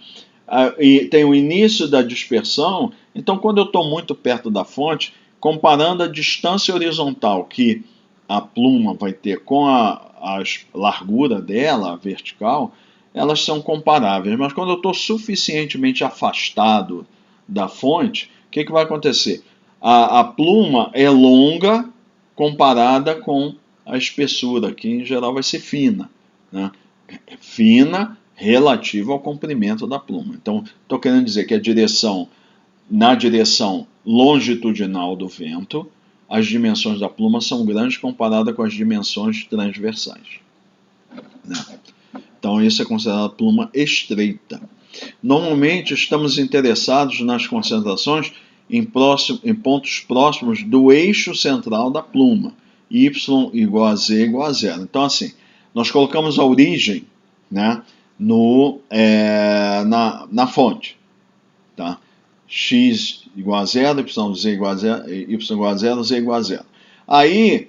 e tem o início da dispersão. Então, quando eu estou muito perto da fonte, comparando a distância horizontal que a pluma vai ter com a largura dela, a vertical, elas são comparáveis. Mas quando eu estou suficientemente afastado da fonte, o que vai acontecer? A pluma é longa comparada com a espessura, que em geral vai ser fina. Né? Fina relativa ao comprimento da pluma. Então, estou querendo dizer que na direção longitudinal do vento, as dimensões da pluma são grandes comparadas com as dimensões transversais. Né? Então, isso é considerado pluma estreita. Normalmente, estamos interessados nas concentrações em pontos próximos do eixo central da pluma, y igual a z igual a zero. Então, assim, nós colocamos a origem, né, na fonte. Tá? X igual a zero, z igual a zero, y igual a zero, z igual a zero. Aí,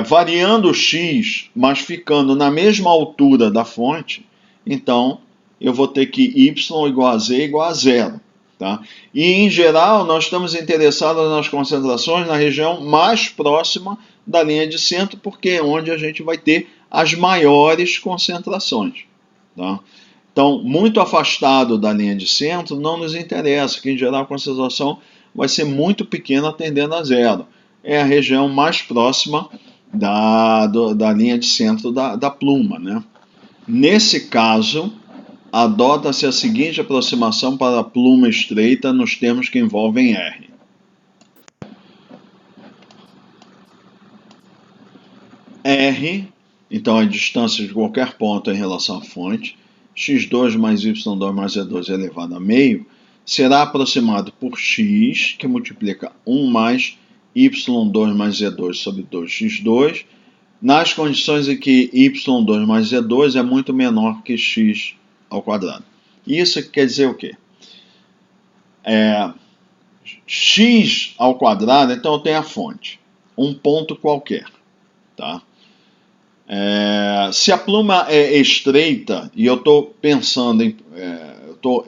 variando o x, mas ficando na mesma altura da fonte, então eu vou ter que y igual a z igual a zero. Tá? E, em geral, nós estamos interessados nas concentrações na região mais próxima da linha de centro, porque é onde a gente vai ter as maiores concentrações. Tá? Então, muito afastado da linha de centro não nos interessa, que em geral a concentração vai ser muito pequena, tendendo a zero. É a região mais próxima da linha de centro da pluma. Né? Nesse caso, adota-se a seguinte aproximação para a pluma estreita nos termos que envolvem R. R, então, é a distância de qualquer ponto em relação à fonte, x2 mais y2 mais z2 elevado a meio, será aproximado por x, que multiplica 1 mais y2 mais z2 sobre 2x2, nas condições em que y2 mais z2 é muito menor que x ao quadrado. Isso quer dizer o quê? X ao quadrado, então eu tenho a fonte, um ponto qualquer. Tá? Se a pluma é estreita e eu estou pensando estou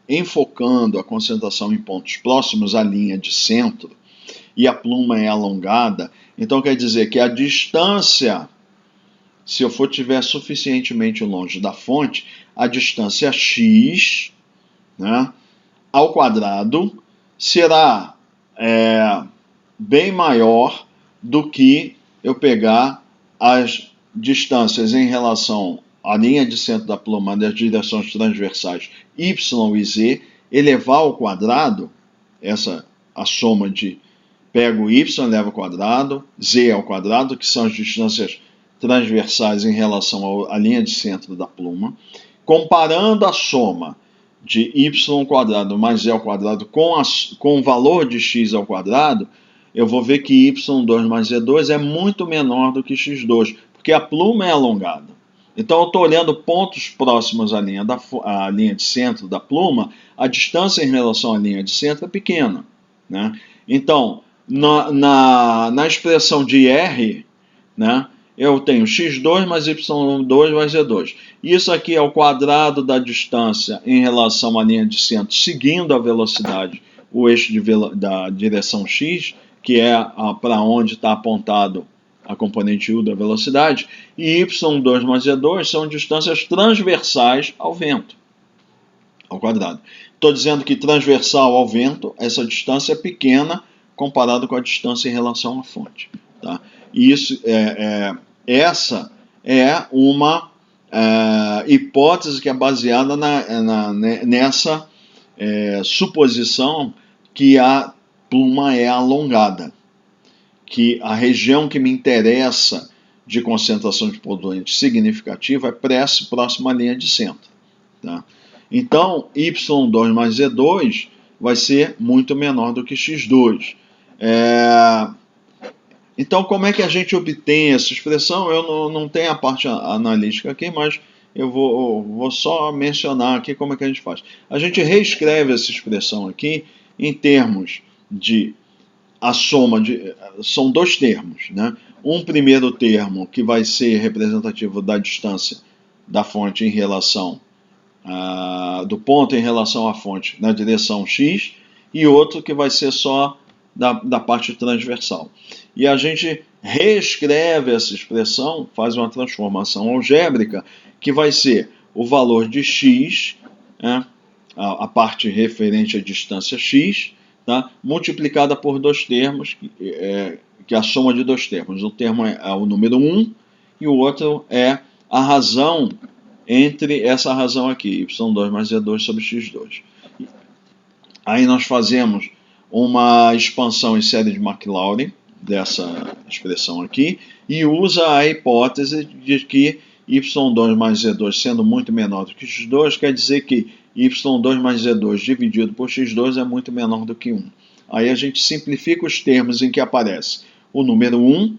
enfocando a concentração em pontos próximos à linha de centro e a pluma é alongada, então quer dizer que a distância, se eu estiver suficientemente longe da fonte, a distância x, né, ao quadrado será bem maior do que eu pegar as distâncias em relação à linha de centro da pluma das direções transversais y e z, elevar ao quadrado, a soma de pego y, eleva ao quadrado, z ao quadrado, que são as distâncias transversais em relação à linha de centro da pluma, comparando a soma de y quadrado mais z ao quadrado com o valor de x ao quadrado, eu vou ver que y2 mais z2 é muito menor do que x2, porque a pluma é alongada. Então, eu estou olhando pontos próximos à linha de centro da pluma, a distância em relação à linha de centro é pequena. Né? Então, na expressão de R, né, eu tenho x2 mais y2 mais z2. Isso aqui é o quadrado da distância em relação à linha de centro, seguindo a velocidade, o eixo da direção x, que é para onde está apontado a componente u da velocidade, e y2 mais z2 são distâncias transversais ao vento, ao quadrado. Estou dizendo que transversal ao vento, essa distância é pequena comparado com a distância em relação à fonte. Tá? E essa é uma hipótese que é baseada nessa suposição que a pluma é alongada, que a região que me interessa de concentração de poluente significativa é próxima à linha de centro. Tá? Então, y2 mais z2 vai ser muito menor do que x2. Então, como é que a gente obtém essa expressão? Eu não tenho a parte analítica aqui, mas eu vou só mencionar aqui como é que a gente faz. A gente reescreve essa expressão aqui em termos de a soma de... São dois termos, né? Um primeiro termo que vai ser representativo da distância da fonte em relação do ponto em relação à fonte na direção x, e outro que vai ser só da parte transversal. E a gente reescreve essa expressão, faz uma transformação algébrica, que vai ser o valor de x, né, a parte referente à distância x, tá, multiplicada por dois termos, que é a soma de dois termos. Um termo é o número 1 e o outro é a razão entre essa razão aqui, y2 mais z2 sobre x2. Aí nós fazemos uma expansão em série de Maclaurin dessa expressão aqui e usa a hipótese de que y2 mais z2 sendo muito menor do que x2, quer dizer que y2 mais z2 dividido por x2 é muito menor do que 1. Aí a gente simplifica os termos em que aparece o número 1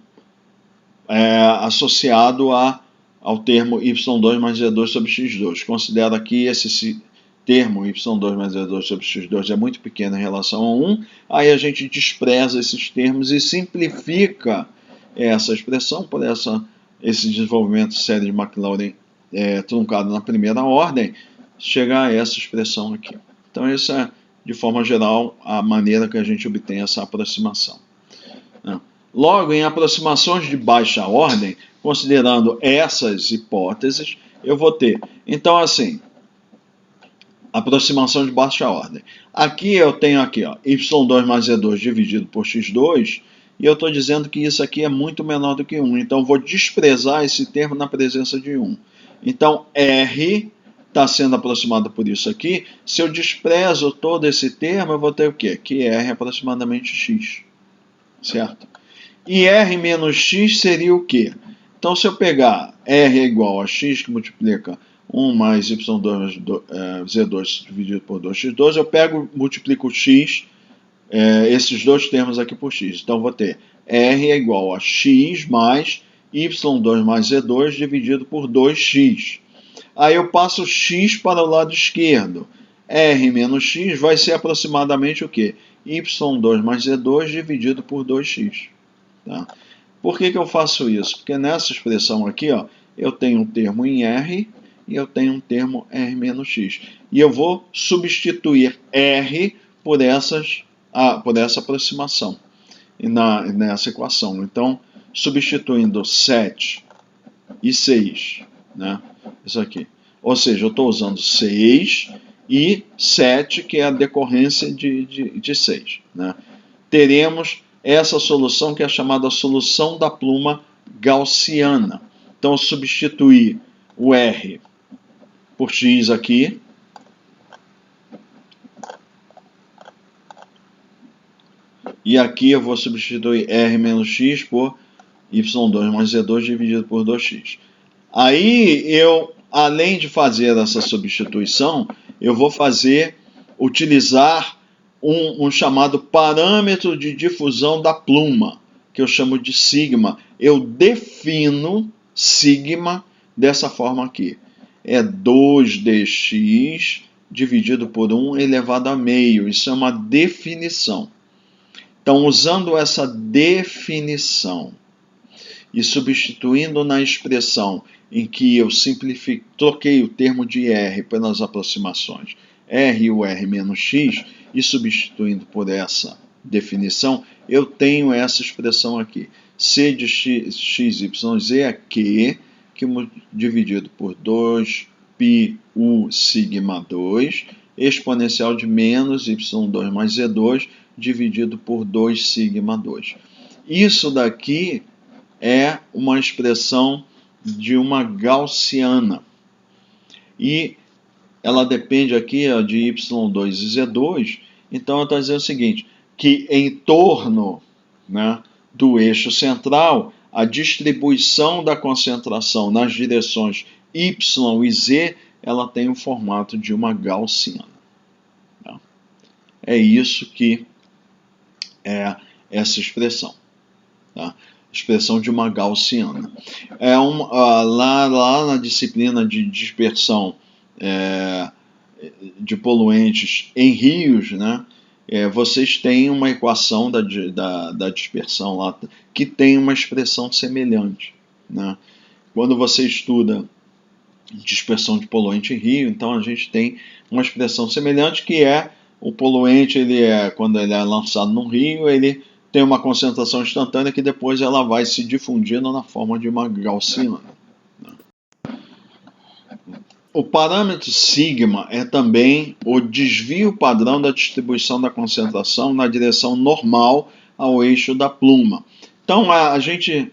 associado ao termo y2 mais z2 sobre x2. Considera que esse termo y2 mais z2 sobre x2 é muito pequeno em relação a 1, aí a gente despreza esses termos e simplifica essa expressão por esse desenvolvimento de série de Maclaurin truncado na primeira ordem, chegar a essa expressão aqui. Então essa de forma geral, a maneira que a gente obtém essa aproximação, né? Logo, em aproximações de baixa ordem, considerando essas hipóteses, eu vou ter, então assim, aproximação de baixa ordem. Aqui eu tenho aqui, ó, y2 mais z2 dividido por x2, e eu estou dizendo que isso aqui é muito menor do que 1, então eu vou desprezar esse termo na presença de 1. Então, R está sendo aproximado por isso aqui. Se eu desprezo todo esse termo, eu vou ter o quê? Que R é aproximadamente x, certo? E R menos x seria o quê? Então, se eu pegar R é igual a x, que multiplica 1 mais y2 z2 dividido por 2x2, eu pego, multiplico x, esses dois termos aqui por x. Então, vou ter R é igual a x mais y2 mais z2 dividido por 2x. Aí eu passo x para o lado esquerdo. R menos x vai ser aproximadamente o quê? y2 mais z2 dividido por 2x. Tá? Por que eu faço isso? Porque nessa expressão aqui, ó, eu tenho um termo em R e eu tenho um termo R menos x. E eu vou substituir R por essa aproximação nessa equação. Então, substituindo 7 e 6, né? Isso aqui. Ou seja, eu estou usando 6 e 7, que é a decorrência de 6. Né? Teremos essa solução que é chamada solução da pluma gaussiana. Então, eu substituir o R por x aqui. E aqui eu vou substituir R menos x por y2 mais z2 dividido por 2x. Aí eu, além de fazer essa substituição, eu vou utilizar um chamado parâmetro de difusão da pluma, que eu chamo de sigma. Eu defino sigma dessa forma aqui. É 2dx dividido por 1 elevado a meio. Isso é uma definição. Então, usando essa definição e substituindo na expressão em que eu troquei o termo de R pelas aproximações R e o R menos X, e substituindo por essa definição, eu tenho essa expressão aqui. C de x, y, z é Q, que dividido por 2πu sigma 2, exponencial de menos y2 mais z2, dividido por 2 sigma 2. Isso daqui é uma expressão de uma gaussiana. E ela depende aqui de y2 e z2. Então, ela está dizendo o seguinte, que em torno, né, do eixo central, a distribuição da concentração nas direções y e z, ela tem o formato de uma gaussiana. Tá? É isso que é essa expressão. Tá? Expressão de uma gaussiana. Lá na disciplina de dispersão de poluentes em rios, né, vocês têm uma equação da dispersão lá que tem uma expressão semelhante. Né? Quando você estuda dispersão de poluente em rio, então a gente tem uma expressão semelhante que é o poluente, quando ele é lançado no rio, ele tem uma concentração instantânea que depois ela vai se difundindo na forma de uma gaussiana. O parâmetro sigma é também o desvio padrão da distribuição da concentração na direção normal ao eixo da pluma. Então, a gente,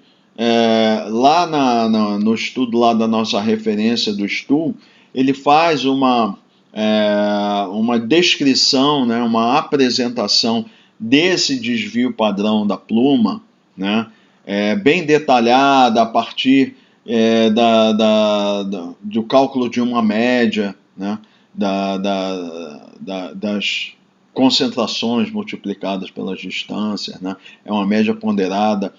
lá no estudo lá da nossa referência do Stuhl, ele faz uma descrição, né, uma apresentação desse desvio padrão da pluma, né, bem detalhada a partir do cálculo de uma média, né, das concentrações multiplicadas pelas distâncias, né, é uma média ponderada,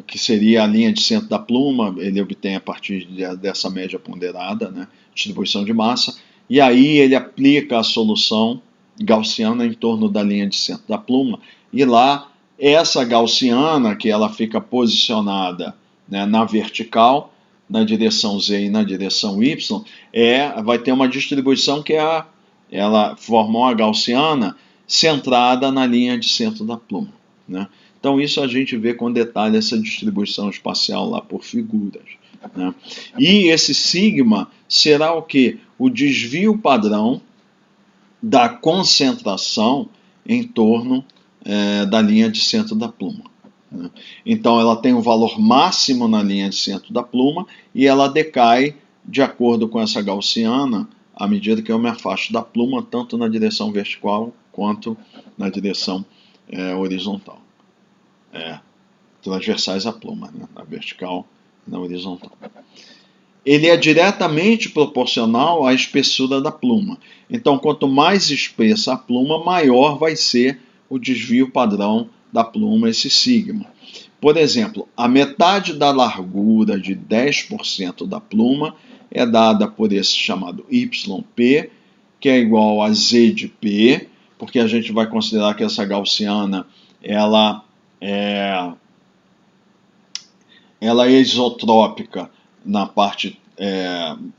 que seria a linha de centro da pluma, ele obtém a partir dessa média ponderada, né, distribuição de massa, e aí ele aplica a solução gaussiana em torno da linha de centro da pluma, e lá essa gaussiana, que ela fica posicionada, né, na vertical, na direção Z e na direção Y, vai ter uma distribuição que é ela forma uma gaussiana centrada na linha de centro da pluma, né? Então isso a gente vê com detalhe essa distribuição espacial lá por figuras, né? E esse sigma será o quê? O desvio padrão da concentração em torno da linha de centro da pluma, né? Então ela tem um valor máximo na linha de centro da pluma e ela decai de acordo com essa gaussiana à medida que eu me afasto da pluma, tanto na direção vertical quanto na direção horizontal. Transversais à pluma, né? Na vertical e na horizontal. Ele é diretamente proporcional à espessura da pluma. Então, quanto mais espessa a pluma, maior vai ser o desvio padrão da pluma, esse sigma. Por exemplo, a metade da largura de 10% da pluma é dada por esse chamado YP, que é igual a Z de P, porque a gente vai considerar que essa gaussiana ela é isotrópica na parte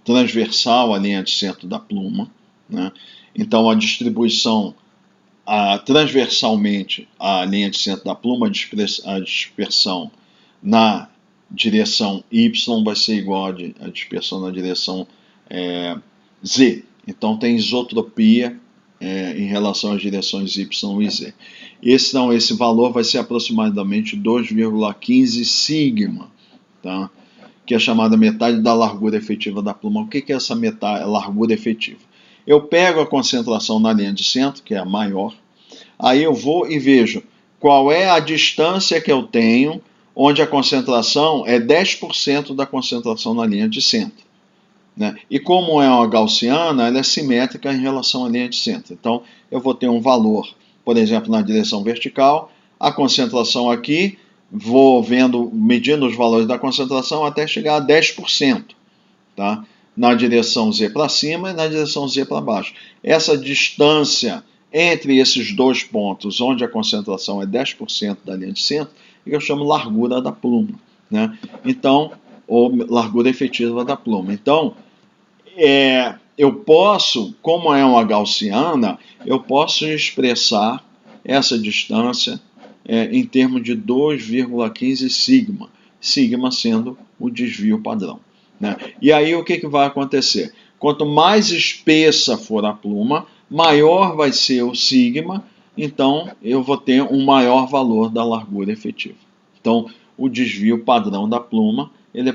transversal à linha de centro da pluma, né? Então a distribuição transversalmente à linha de centro da pluma, a dispersão na direção Y vai ser igual à dispersão na direção Z. Então tem isotropia em relação às direções Y e Z. Esse valor vai ser aproximadamente 2,15 sigma, tá? Que é chamada metade da largura efetiva da pluma. O que é essa largura efetiva? Eu pego a concentração na linha de centro, que é a maior, aí eu vou e vejo qual é a distância que eu tenho, onde a concentração é 10% da concentração na linha de centro, né? E como é uma gaussiana, ela é simétrica em relação à linha de centro. Então, eu vou ter um valor, por exemplo, na direção vertical, a concentração aqui, vou medindo os valores da concentração até chegar a 10%, tá? Na direção Z para cima e na direção Z para baixo. Essa distância entre esses dois pontos, onde a concentração é 10% da linha de centro, eu chamo largura da pluma, né? Então, ou largura efetiva da pluma. Então, eu posso, como é uma gaussiana, eu posso expressar essa distância em termos de 2,15 sigma, sigma sendo o desvio padrão, né? E aí o que vai acontecer? Quanto mais espessa for a pluma, maior vai ser o sigma, então eu vou ter um maior valor da largura efetiva. Então, o desvio padrão da pluma ele é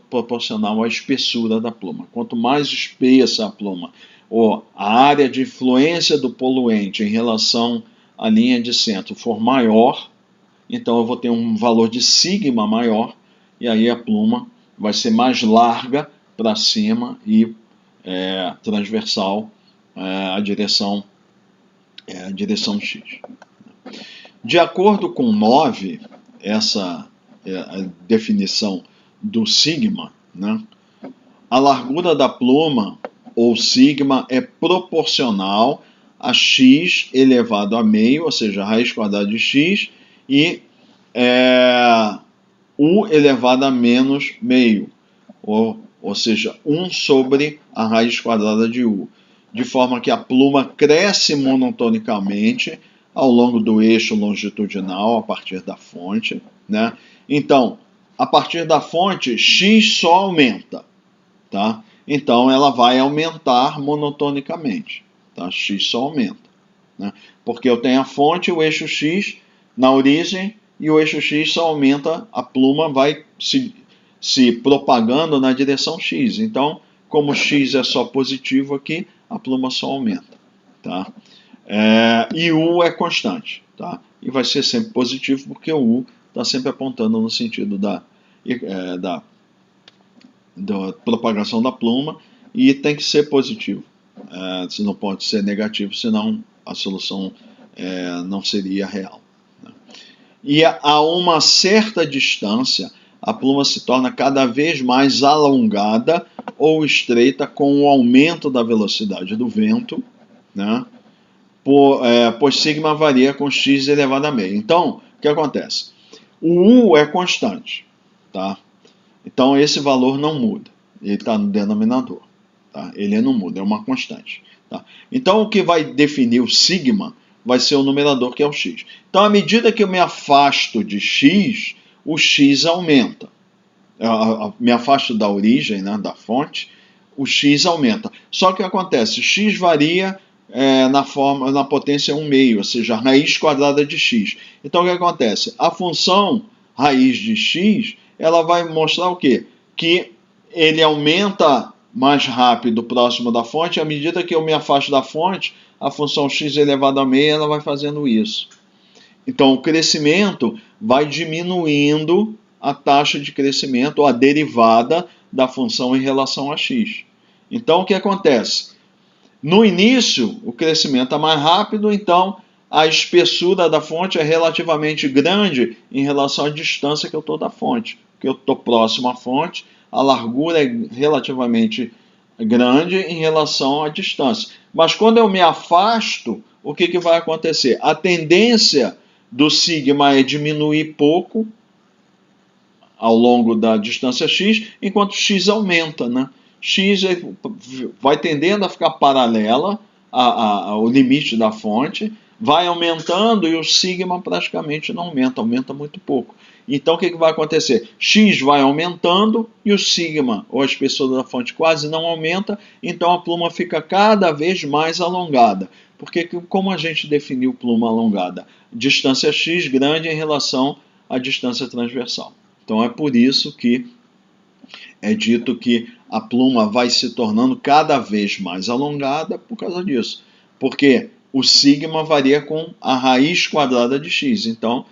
proporcional à espessura da pluma. Quanto mais espessa a pluma, ou a área de influência do poluente em relação à linha de centro for maior, então eu vou ter um valor de sigma maior, e aí a pluma vai ser mais larga para cima e transversal à direção X. De acordo com 9, essa é a definição do sigma, né? A largura da pluma, ou sigma, é proporcional a x elevado a meio, ou seja, a raiz quadrada de x, e u elevado a menos meio, ou seja, 1 sobre a raiz quadrada de u, de forma que a pluma cresce monotonicamente ao longo do eixo longitudinal a partir da fonte, né? Então, a partir da fonte, x só aumenta, tá? Então, ela vai aumentar monotonicamente, tá? X só aumenta, né? Porque eu tenho a fonte, o eixo x na origem, e o eixo x só aumenta, a pluma vai se propagando na direção x. Então, como x é só positivo aqui, a pluma só aumenta, tá? E u é constante, tá? E vai ser sempre positivo porque o u está sempre apontando no sentido da propagação da pluma, e tem que ser positivo. Se não pode ser negativo, senão a solução não seria real, né? E a uma certa distância, a pluma se torna cada vez mais alongada ou estreita com o aumento da velocidade do vento, né? Pois sigma varia com x elevado a meio. Então, o que acontece? O u é constante, tá? Então esse valor não muda, ele está no denominador, tá? Ele não muda, é uma constante. Tá? Então, o que vai definir o sigma vai ser o numerador, que é o x. Então, à medida que eu me afasto de x, o x aumenta. Me afasto da origem, né, da fonte, o x aumenta. Só que o que acontece? X varia na potência 1/2, ou seja, a raiz quadrada de x. Então, o que acontece? A função raiz de x, ela vai mostrar o quê? Que ele aumenta mais rápido próximo da fonte, à medida que eu me afasto da fonte, a função x elevado a meio, ela vai fazendo isso. Então, o crescimento vai diminuindo a taxa de crescimento, ou a derivada da função em relação a x. Então, o que acontece? No início, o crescimento é mais rápido, então a espessura da fonte é relativamente grande em relação à distância que eu estou da fonte. Porque eu estou próximo à fonte, a largura é relativamente grande em relação à distância. Mas quando eu me afasto, o que vai acontecer? A tendência do sigma é diminuir pouco ao longo da distância x, enquanto x aumenta, né? X vai tendendo a ficar paralela ao limite da fonte, vai aumentando e o sigma praticamente não aumenta, aumenta muito pouco. Então o que vai acontecer? X vai aumentando e o sigma, ou a espessura da fonte, quase não aumenta, então a pluma fica cada vez mais alongada. Porque como a gente definiu pluma alongada? Distância x grande em relação à distância transversal. Então é por isso que é dito que a pluma vai se tornando cada vez mais alongada por causa disso. Porque o sigma varia com a raiz quadrada de x. Então,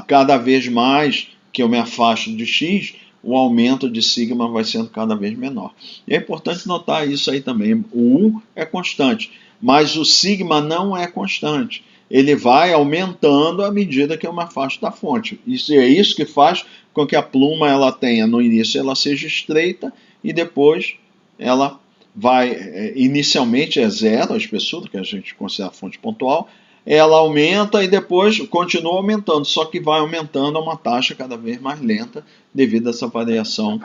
cada vez mais que eu me afasto de x, o aumento de sigma vai sendo cada vez menor. E é importante notar isso aí também. O U é constante, mas o sigma não é constante. Ele vai aumentando à medida que eu me afasto da fonte. Isso é isso que faz com que a pluma ela tenha, no início, ela seja estreita e depois ela vai, inicialmente é zero a espessura, que a gente considera a fonte pontual, ela aumenta e depois continua aumentando, só que vai aumentando a uma taxa cada vez mais lenta devido a essa variação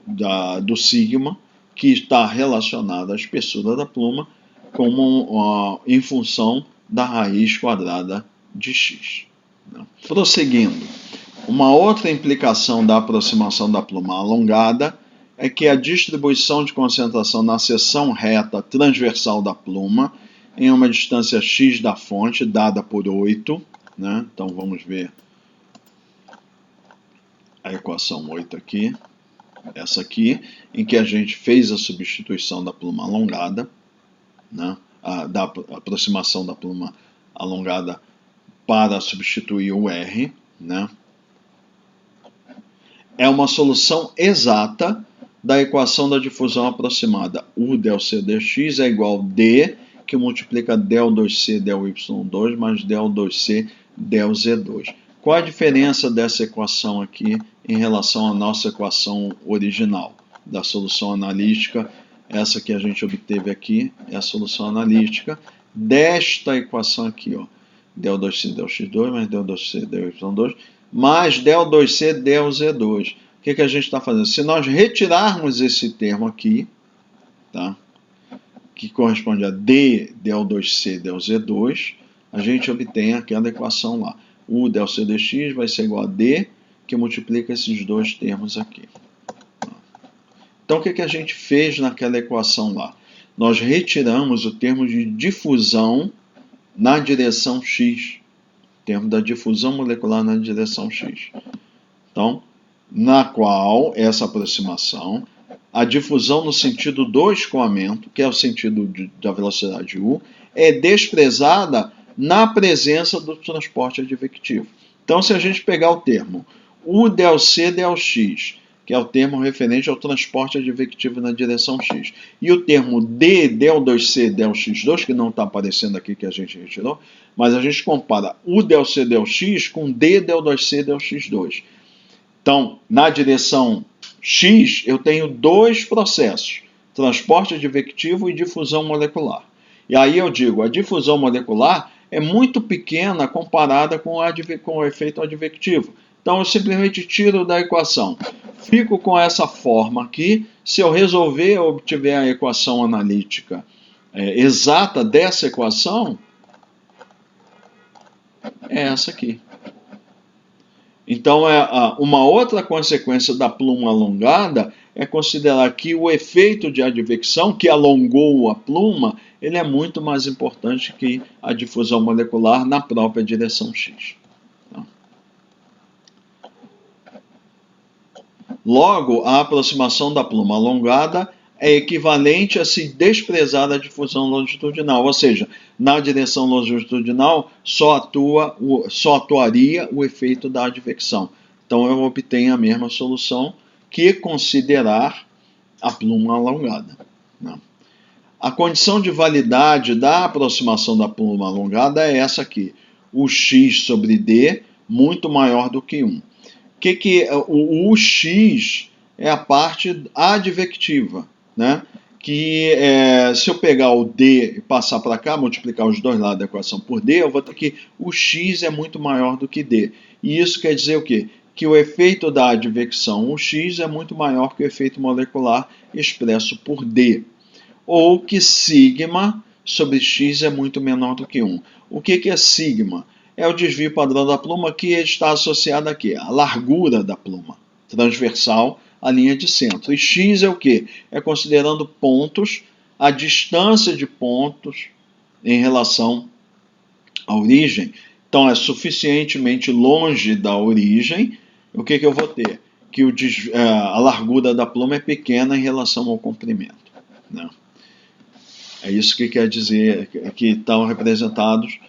do sigma, que está relacionada à espessura da pluma em função da raiz quadrada de x. Prosseguindo, uma outra implicação da aproximação da pluma alongada é que a distribuição de concentração na seção reta transversal da pluma em uma distância x da fonte, dada por 8, né? Então vamos ver a equação 8 aqui, essa aqui, em que a gente fez a substituição da pluma alongada, né? Da aproximação da pluma alongada para substituir o R, né? É uma solução exata da equação da difusão aproximada. U del C dx é igual a D, que multiplica del 2C del y2 mais del 2C del z2. Qual a diferença dessa equação aqui em relação à nossa equação original da solução analítica? Essa que a gente obteve aqui é a solução analítica desta equação aqui, ó. Del 2C del x2 mais del 2C del y2 mais del 2C del z2. O que a gente está fazendo? Se nós retirarmos esse termo aqui, tá? Que corresponde a D del 2C del z2, a gente obtém aquela equação lá. U del C dx vai ser igual a D, que multiplica esses dois termos aqui. Então, o que a gente fez naquela equação lá? Nós retiramos o termo de difusão na direção x. O termo da difusão molecular na direção x. Então, na qual essa aproximação, a difusão no sentido do escoamento, que é o sentido da velocidade u, é desprezada na presença do transporte advectivo. Então, se a gente pegar o termo U del C del x, que é o termo referente ao transporte advectivo na direção x, e o termo D del 2C del x2, que não está aparecendo aqui, que a gente retirou, mas a gente compara U del C del x com D del 2C del x2. Então, na direção x, eu tenho dois processos, transporte advectivo e difusão molecular. E aí eu digo, a difusão molecular é muito pequena comparada com o efeito advectivo. Então eu simplesmente tiro da equação. Fico com essa forma aqui. Se eu resolver, eu obtiver a equação analítica exata dessa equação, é essa aqui. Então, uma outra consequência da pluma alongada é considerar que o efeito de advecção, que alongou a pluma, ele é muito mais importante que a difusão molecular na própria direção X. Logo, a aproximação da pluma alongada é equivalente a se desprezar a difusão longitudinal, ou seja, na direção longitudinal só atuaria o efeito da advecção. Então eu obtenho a mesma solução que considerar a pluma alongada. A condição de validade da aproximação da pluma alongada é essa aqui, o x sobre d muito maior do que 1. O x é a parte advectiva, né? Que se eu pegar o d e passar para cá, multiplicar os dois lados da equação por d, eu vou ter que o x é muito maior do que d. E isso quer dizer o quê? Que o efeito da advecção, o x, é muito maior que o efeito molecular expresso por d. Ou que sigma sobre x é muito menor do que 1. O que é sigma? É o desvio padrão da pluma que está associado aqui, a largura da pluma, transversal à linha de centro. E x é o quê? É considerando pontos, a distância de pontos em relação à origem. Então, é suficientemente longe da origem, o que eu vou ter? Que a largura da pluma é pequena em relação ao comprimento. Né? É isso que quer dizer que estão representados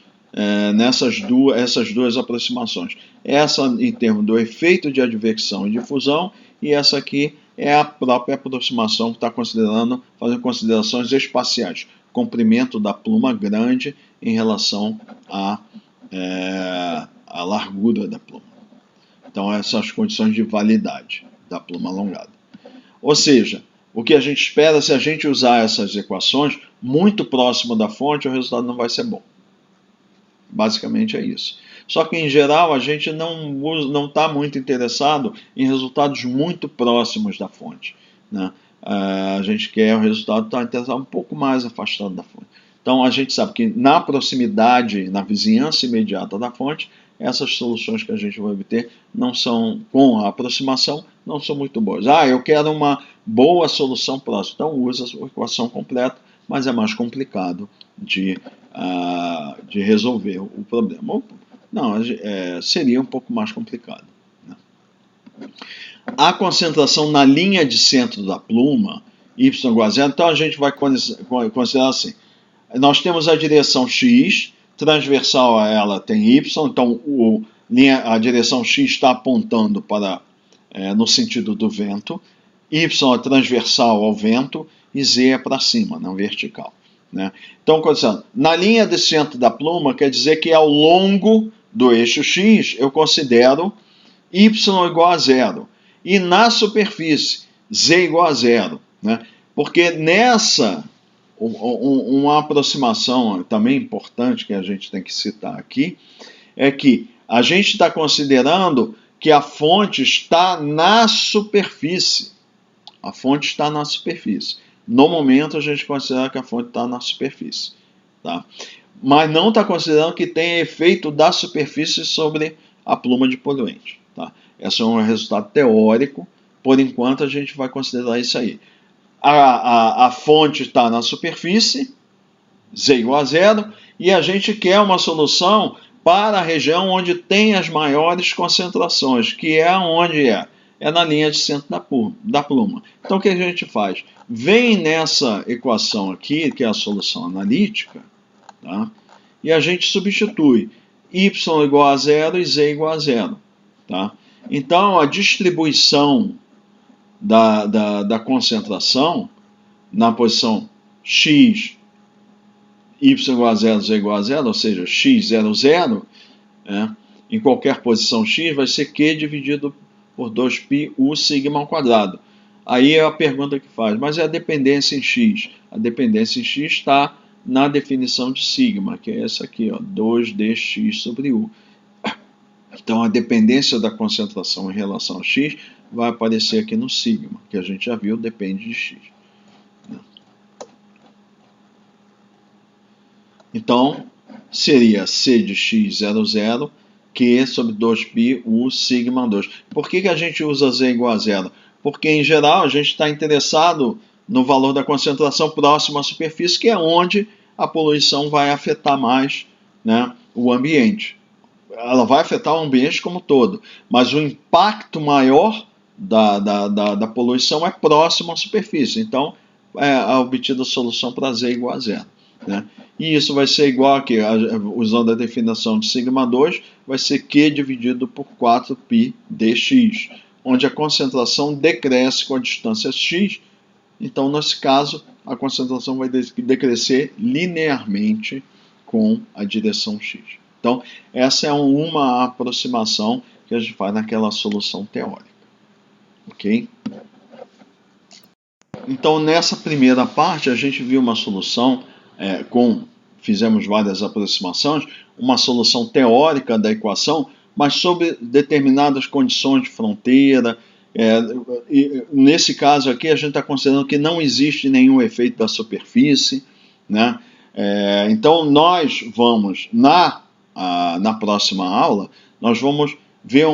essas duas aproximações. Essa em termos do efeito de advecção e difusão, e essa aqui é a própria aproximação que está fazendo considerações espaciais. Comprimento da pluma grande em relação à largura da pluma. Então, essas são as condições de validade da pluma alongada. Ou seja, o que a gente espera, se a gente usar essas equações muito próximo da fonte, o resultado não vai ser bom. Basicamente é isso. Só que, em geral, a gente não está muito interessado em resultados muito próximos da fonte. Né? A gente quer o resultado estar interessado um pouco mais afastado da fonte. Então, a gente sabe que na proximidade, na vizinhança imediata da fonte, essas soluções que a gente vai obter não são, com a aproximação, não são muito boas. Eu quero uma boa solução próxima. Então, usa a equação completa, mas é mais complicado de resolver o problema. Não, seria um pouco mais complicado. Né? A concentração na linha de centro da pluma, y igual a zero, então a gente vai considerar assim. Nós temos a direção x, transversal a ela tem y, então a direção x está apontando para no sentido do vento, y é transversal ao vento e z é para cima, não vertical. Né? Então, na linha de centro da pluma, quer dizer que ao longo do eixo x, eu considero y igual a zero. E na superfície, z igual a zero. Né? Porque nessa, uma aproximação também importante que a gente tem que citar aqui, é que a gente está considerando que a fonte está na superfície. A fonte está na superfície. No momento, a gente considera que a fonte está na superfície. Tá? Mas não está considerando que tem efeito da superfície sobre a pluma de poluente. Tá? Esse é um resultado teórico. Por enquanto, a gente vai considerar isso aí. A fonte está na superfície, z igual a zero, e a gente quer uma solução para a região onde tem as maiores concentrações, que é onde é na linha de centro da pluma. Então, o que a gente faz? Vem nessa equação aqui, que é a solução analítica, tá? E a gente substitui y igual a zero e z igual a zero. Tá? Então, a distribuição da concentração na posição x, y igual a zero, z igual a zero, ou seja, x, 0, 0, em qualquer posição x vai ser q dividido por 2π u sigma ao quadrado. Aí é a pergunta que faz, mas é a dependência em x? A dependência em x está na definição de sigma, que é essa aqui, 2dx sobre u. Então, a dependência da concentração em relação a x vai aparecer aqui no sigma, que a gente já viu, depende de x. Então, seria C de x 00, Q sobre 2π U sigma 2. Por que a gente usa Z igual a zero? Porque, em geral, a gente está interessado no valor da concentração próximo à superfície, que é onde a poluição vai afetar mais, né, o ambiente. Ela vai afetar o ambiente como um todo, mas o impacto maior da poluição é próximo à superfície. Então, é obtida a solução para Z igual a zero. Né? E isso vai ser igual aqui, usando a definição de sigma 2, vai ser Q dividido por 4π dx, onde a concentração decresce com a distância x. Então, nesse caso, a concentração vai decrescer linearmente com a direção x. Então, essa é uma aproximação que a gente faz naquela solução teórica. Ok? Então, nessa primeira parte, a gente viu uma solução fizemos várias aproximações, uma solução teórica da equação, mas sobre determinadas condições de fronteira. Nesse caso aqui, a gente está considerando que não existe nenhum efeito da superfície, né? Então, nós vamos, na próxima aula, nós vamos ver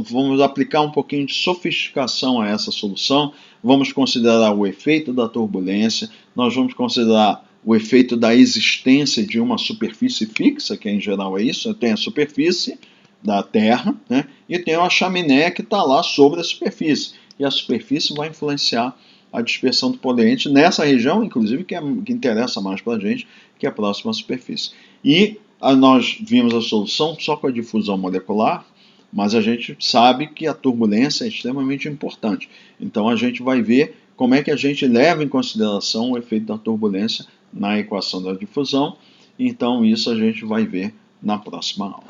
vamos aplicar um pouquinho de sofisticação a essa solução, vamos considerar o efeito da turbulência, nós vamos considerar o efeito da existência de uma superfície fixa, que em geral é isso, tem a superfície da Terra, né, e tem uma chaminé que está lá sobre a superfície, e a superfície vai influenciar a dispersão do poluente nessa região, inclusive, que interessa mais para a gente, que é a próxima à superfície. E nós vimos a solução só com a difusão molecular, mas a gente sabe que a turbulência é extremamente importante. Então, a gente vai ver como é que a gente leva em consideração o efeito da turbulência na equação da difusão. Então, isso a gente vai ver na próxima aula.